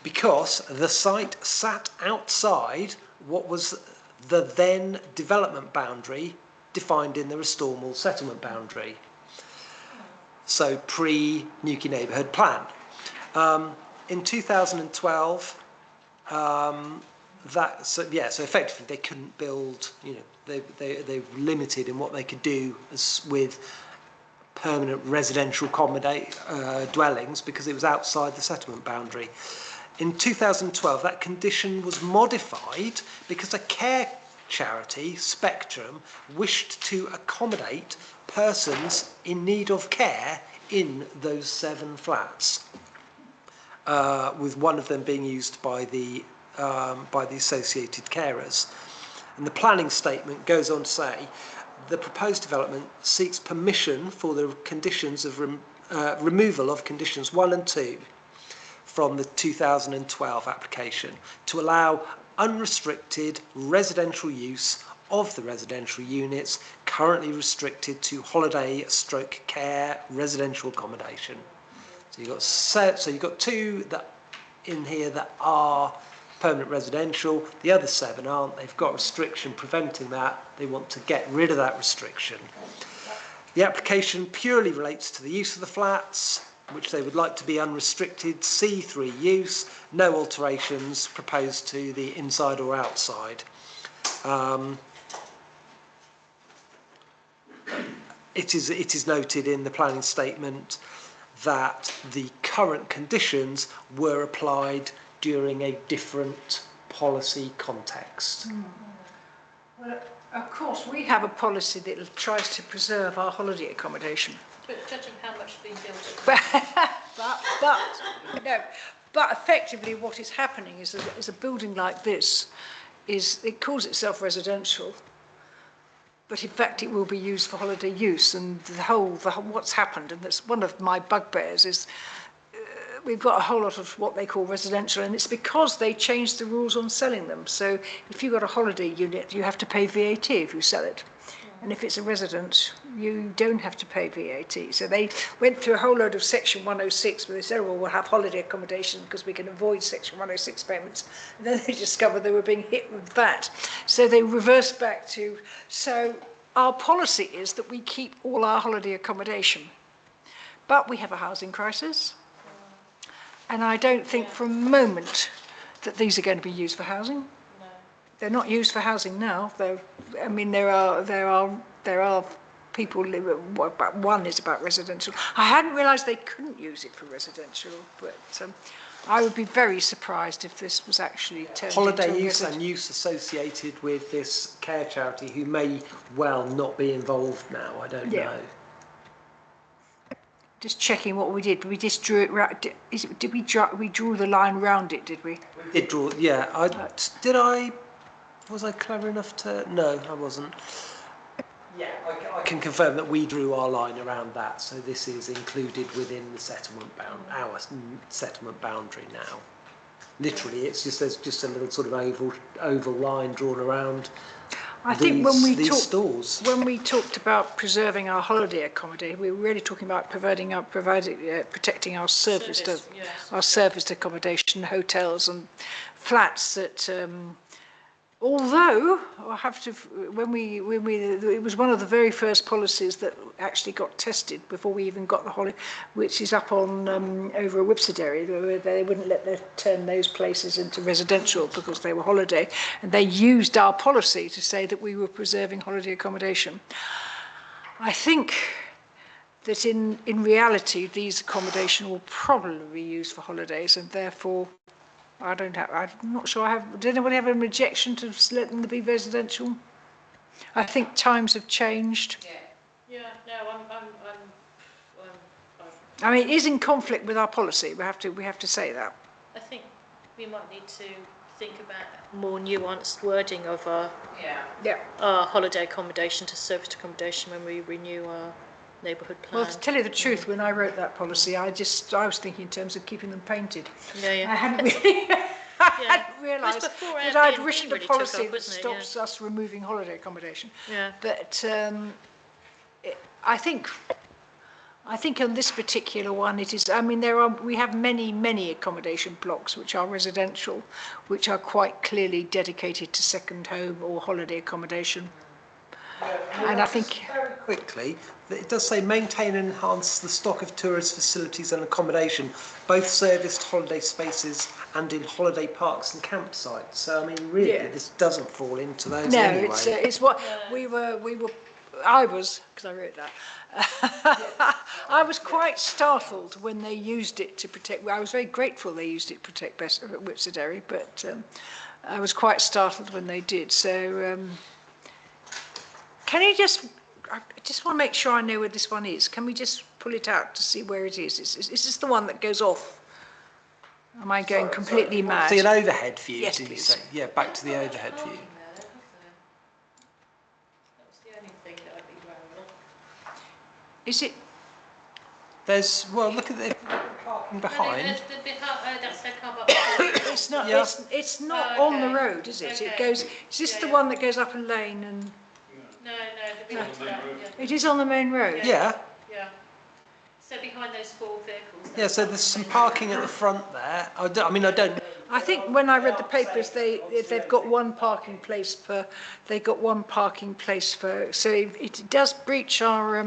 because the site sat outside what was the then development boundary defined in the Restore Mall settlement boundary. So pre-Newquay Neighbourhood Plan. In 2012, so effectively they couldn't build, they were limited in what they could do with permanent residential dwellings because it was outside the settlement boundary. In 2012, that condition was modified because a care charity, Spectrum, wished to accommodate persons in need of care in those 7 flats, with one of them being used by the associated carers. And the planning statement goes on to say, the proposed development seeks permission for the conditions of removal of conditions 1 and 2 from the 2012 application to allow unrestricted residential use of the residential units currently restricted to holiday/care residential accommodation. So you've got 2 that in here that are permanent residential. The other 7 aren't. They've got restriction preventing that. They want to get rid of that restriction. The application purely relates to the use of the flats, which they would like to be unrestricted C3 use, no alterations proposed to the inside or outside. It is noted in the planning statement that the current conditions were applied during a different policy context. Well, of course, we have a policy that tries to preserve our holiday accommodation. But judging how much has been built. But effectively what is happening is a building like this, it calls itself residential, but in fact it will be used for holiday use, and what's happened, and that's one of my bugbears, is we've got a whole lot of what they call residential, and it's because they changed the rules on selling them. So if you've got a holiday unit, you have to pay VAT if you sell it. And if it's a residence, you don't have to pay VAT. So they went through a whole load of Section 106 where they said, well, we'll have holiday accommodation because we can avoid Section 106 payments. And then they discovered they were being hit with VAT. So they reversed back to, so our policy is that we keep all our holiday accommodation. But we have a housing crisis. And I don't think for a moment that these are going to be used for housing. They're not used for housing now. I mean, there are people living. One is about residential. I hadn't realised they couldn't use it for residential, but I would be very surprised if this was actually turned holiday into use and use associated with this care charity, who may well not be involved now. I don't know. Just checking what we did. We just drew it. Did we draw the line round it? Did we? We did draw. Yeah. Was I clever enough to? No, I wasn't. Yeah, I can confirm that we drew our line around that, so this is included within the our settlement boundary now. Literally, there's just a little sort of oval line drawn around. I think when we talked about preserving our holiday accommodation, we were really talking about protecting our serviced accommodation, hotels and flats that. Although I have to, it was one of the very first policies that actually got tested before we even got the holiday, which is up on over Whipsnade, where they wouldn't turn those places into residential because they were holiday, and they used our policy to say that we were preserving holiday accommodation. I think that in reality these accommodation will probably be used for holidays, and therefore. I'm not sure did anybody have an objection to letting them be residential? I think times have changed. Yeah, no, I mean, it is in conflict with our policy. We have to say that. I think we might need to think about more nuanced wording of our holiday accommodation to serviced accommodation when we renew our neighbourhood plan. Well, to tell you the truth, when I wrote that policy, I was thinking in terms of keeping them painted. Yeah. I hadn't really, hadn't realised before that I'd Airbnb written really a took policy off, that wasn't it? Yeah. stops us removing holiday accommodation. Yeah. But I think on this particular one, it is. I mean, we have many accommodation blocks which are residential, which are quite clearly dedicated to second home or holiday accommodation. And I think very quickly, it does say maintain and enhance the stock of tourist facilities and accommodation, both serviced holiday spaces and in holiday parks and campsites. So I mean, really, this doesn't fall into those anyway. No, it's what we were. I was, because I wrote that. I was quite startled when they used it to protect. I was very grateful they used it to protect Whipsnade, but I was quite startled when they did. So. Can you I just want to make sure I know where this one is. Can we just pull it out to see where it is? Is this the one that goes off? Am I going completely mad? See an overhead view, Yes, did you please. say? Yeah, back to the overhead view. Is it? Well, look at the parking behind. That's their car park. It's not. Yeah. It's not Oh, on the okay. road, is it? It Okay. goes. Is this the one that goes up a lane and? No, the big flat, It is on the main road. Yeah, yeah. So behind those 4 vehicles. yeah. So there's some parking at the front there. I don't. I think when I read the papers, they've got one parking place per. They got one parking place for. So it does breach our.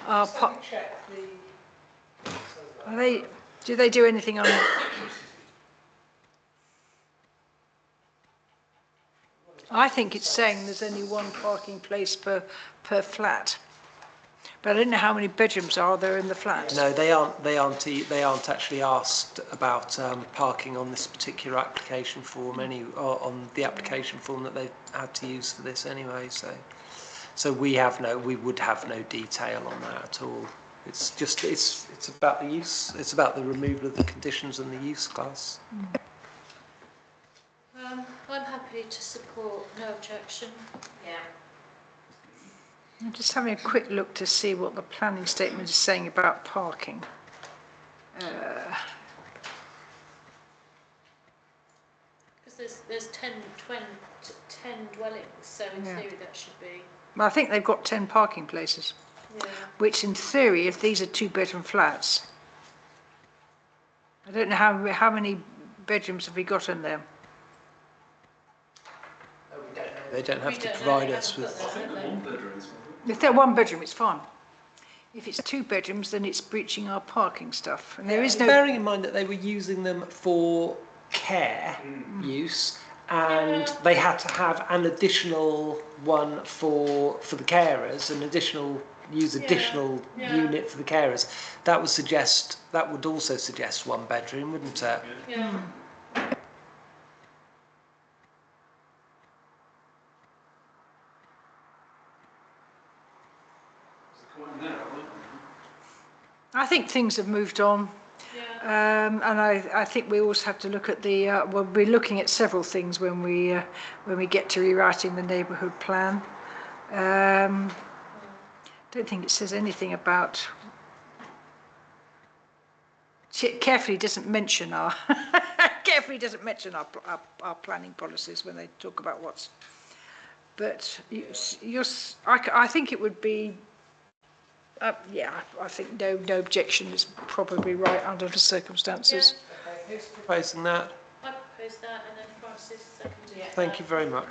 Are they? Do they do anything on? I think it's saying there's only one parking place per flat, but I don't know how many bedrooms are there in the flat. No, they aren't actually asked about parking on this particular application form. On the application form that they've had to use for this anyway. So we would have no detail on that at all. It's just it's about the use. It's about the removal of the conditions and the use class. I'm happy to support, no objection. Yeah. I'm just having a quick look to see what the planning statement is saying about parking. Because there's 10 dwellings, so in theory that should be. Well, I think they've got 10 parking places, Yeah. which in theory, if these are 2-bedroom flats, I don't know how many bedrooms have we got in there. They don't have to provide us with. If they're 1 bedroom, it's fine. If it's 2 bedrooms, then it's breaching our parking stuff. And there is no. Bearing in mind that they were using them for care use, and they had to have an additional one for the carers, additional unit for the carers. That would also suggest 1 bedroom, wouldn't it? Yeah. I think things have moved on. Yeah. And I think we also have to look at we'll be looking at several things when we get to rewriting the neighbourhood plan. Don't think it says anything about. Carefully doesn't mention our planning policies when they talk about what's. But I think it would be. I think no objection is probably right under the circumstances. Who's proposing that? I propose that, and then Francis seconded it. Thank you very much,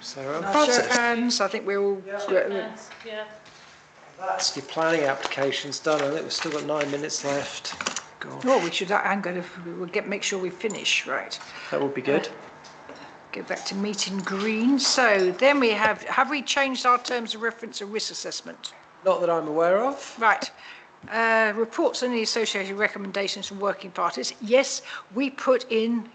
Sarah. Show of Francis, hands. I think we're all. Yeah. that's your planning application's done. I think we've still got 9 minutes left. God, Oh, we should. Make sure we finish right. that would be good. Go back to meeting green. So then we have we changed our terms of reference and risk assessment? Not that I'm aware of. Right. Reports and the associated recommendations from working parties. Yes, we put in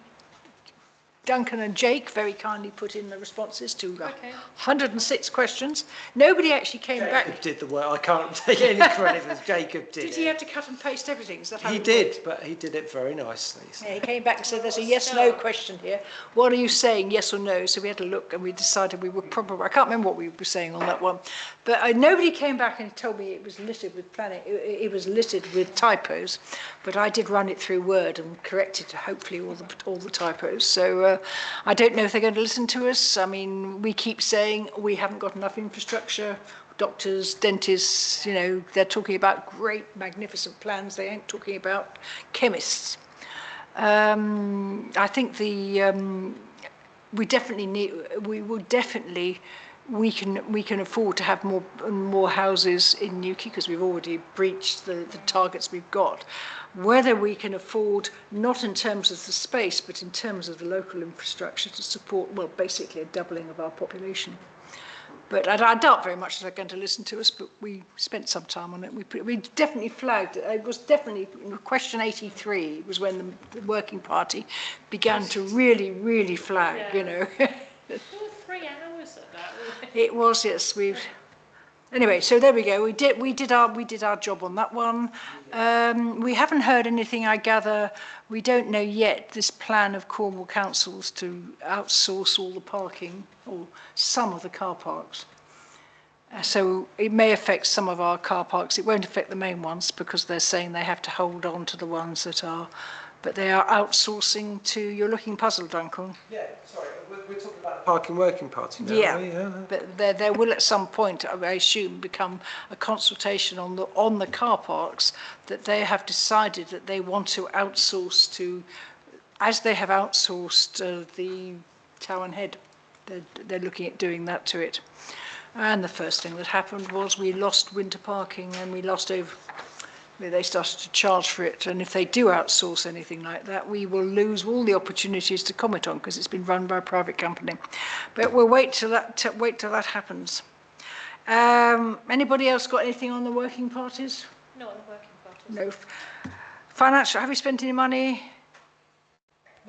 Duncan and Jake very kindly put in the responses to 106 questions. Nobody actually came back. Jacob did the work. I can't take any credit as Jacob did. Did he have to cut and paste everything? Is that how He it did, worked? but he did it very nicely. So. Yeah, he came back and said, there's a yes/no question here. What are you saying, yes or no? So we had to look, and we decided we were probably, I can't remember what we were saying on that one, but nobody came back and told me it was littered with it was littered with typos, but I did run it through Word and corrected hopefully all the typos. So I don't know if they're going to listen to us. I mean, we keep saying we haven't got enough infrastructure. Doctors, dentists, you know, they're talking about great, magnificent plans. They ain't talking about chemists. I think we can afford to have more houses in Newquay because we've already breached the targets we've got. Whether we can afford, not in terms of the space, but in terms of the local infrastructure to support, well, basically a doubling of our population. But I doubt very much that they're going to listen to us, but we spent some time on it. We definitely flagged it. It was definitely, question 83 was when the Working Party began to really, really flag, you know. 3 hours at that. It was, yes. Anyway, so there we go. We did our job on that one. We haven't heard anything, I gather. We don't know yet this plan of Cornwall councils to outsource all the parking or some of the car parks. So it may affect some of our car parks. It won't affect the main ones because they're saying they have to hold on to the ones that are, but they are outsourcing to. You're looking puzzled, Duncan. Yeah, sorry, we're talking about the Parking Working Party now. Yeah, but there will at some point, I assume, become a consultation on the car parks that they have decided that they want to outsource to, as they have outsourced the Town Head. They're looking at doing that to it. And the first thing that happened was we lost winter parking and we lost over. They started to charge for it, and if they do outsource anything like that, we will lose all the opportunities to comment on because it's been run by a private company. But we'll wait till that happens. Anybody else got anything on the working parties? Not on the working parties. No. Financial. Have you spent any money?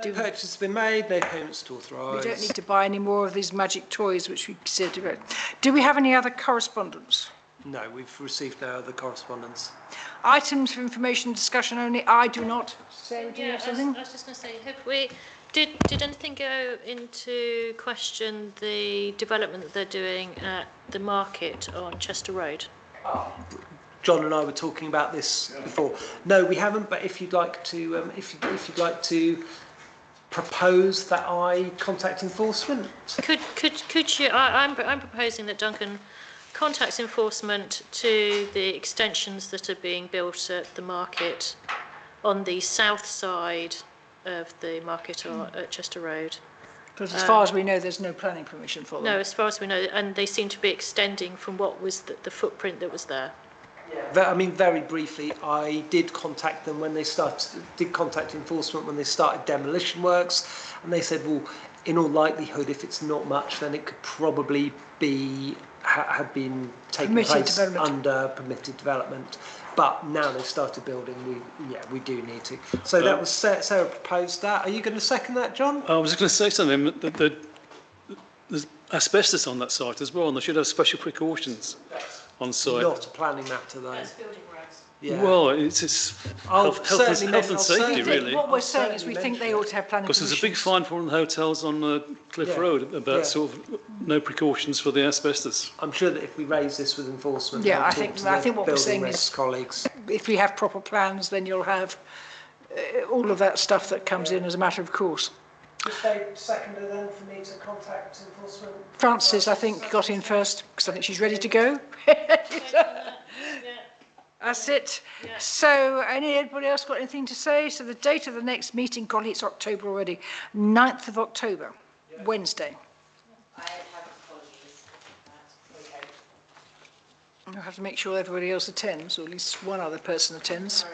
No purchase has been made. No payments to authorise. We don't need to buy any more of these magic toys, which we said about. Do we have any other correspondence? No, we've received no other correspondence. Items for information discussion only. I do not. Sarah, do you have something? I was just going to say, did anything go into question the development that they're doing at the market on Chester Road? John and I were talking about this before. No, we haven't. But if you'd like to, if you'd like to propose that I contact enforcement, could you? I'm proposing that Duncan contacts enforcement to the extensions that are being built at the market on the south side of the market at Chester Road. Because as far as we know, there's no planning permission for them. No, as far as we know, and they seem to be extending from what was the footprint that was there. Yeah. I mean, very briefly, I did contact them when they contact enforcement when they started demolition works, and they said, well, in all likelihood, if it's not much, then it could probably be had been taking place under permitted development. But now they've started building, we do need to. So that was Sarah proposed that. Are you going to second that, John? I was going to say something. There's asbestos on that site as well, and they should have special precautions on site. Not a planning matter, though. That's building regs. Yeah. Well, it's health and safety, really. What we're saying is we think they ought to have planning. Because there's a big fine for one of the hotels on Cliff Road about sort of no precautions for the asbestos. I'm sure that if we raise this with enforcement, I think what we're saying is, colleagues, if we have proper plans, then you'll have all of that stuff that comes in as a matter of course. Just a seconder then for me to contact enforcement. Frances, I think, got in first because I think she's ready to go. That's it. Yeah. So, anybody else got anything to say? So, the date of the next meeting, golly, it's October already. 9th of October, Wednesday. I have apologies. Okay. You'll have to make sure everybody else attends, or at least one other person attends.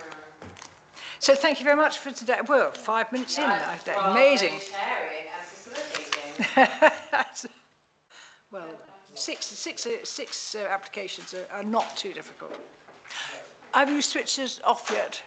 So, thank you very much for today. Well, 5 minutes in. Amazing. Well, six applications are not too difficult. Have you switched it off yet?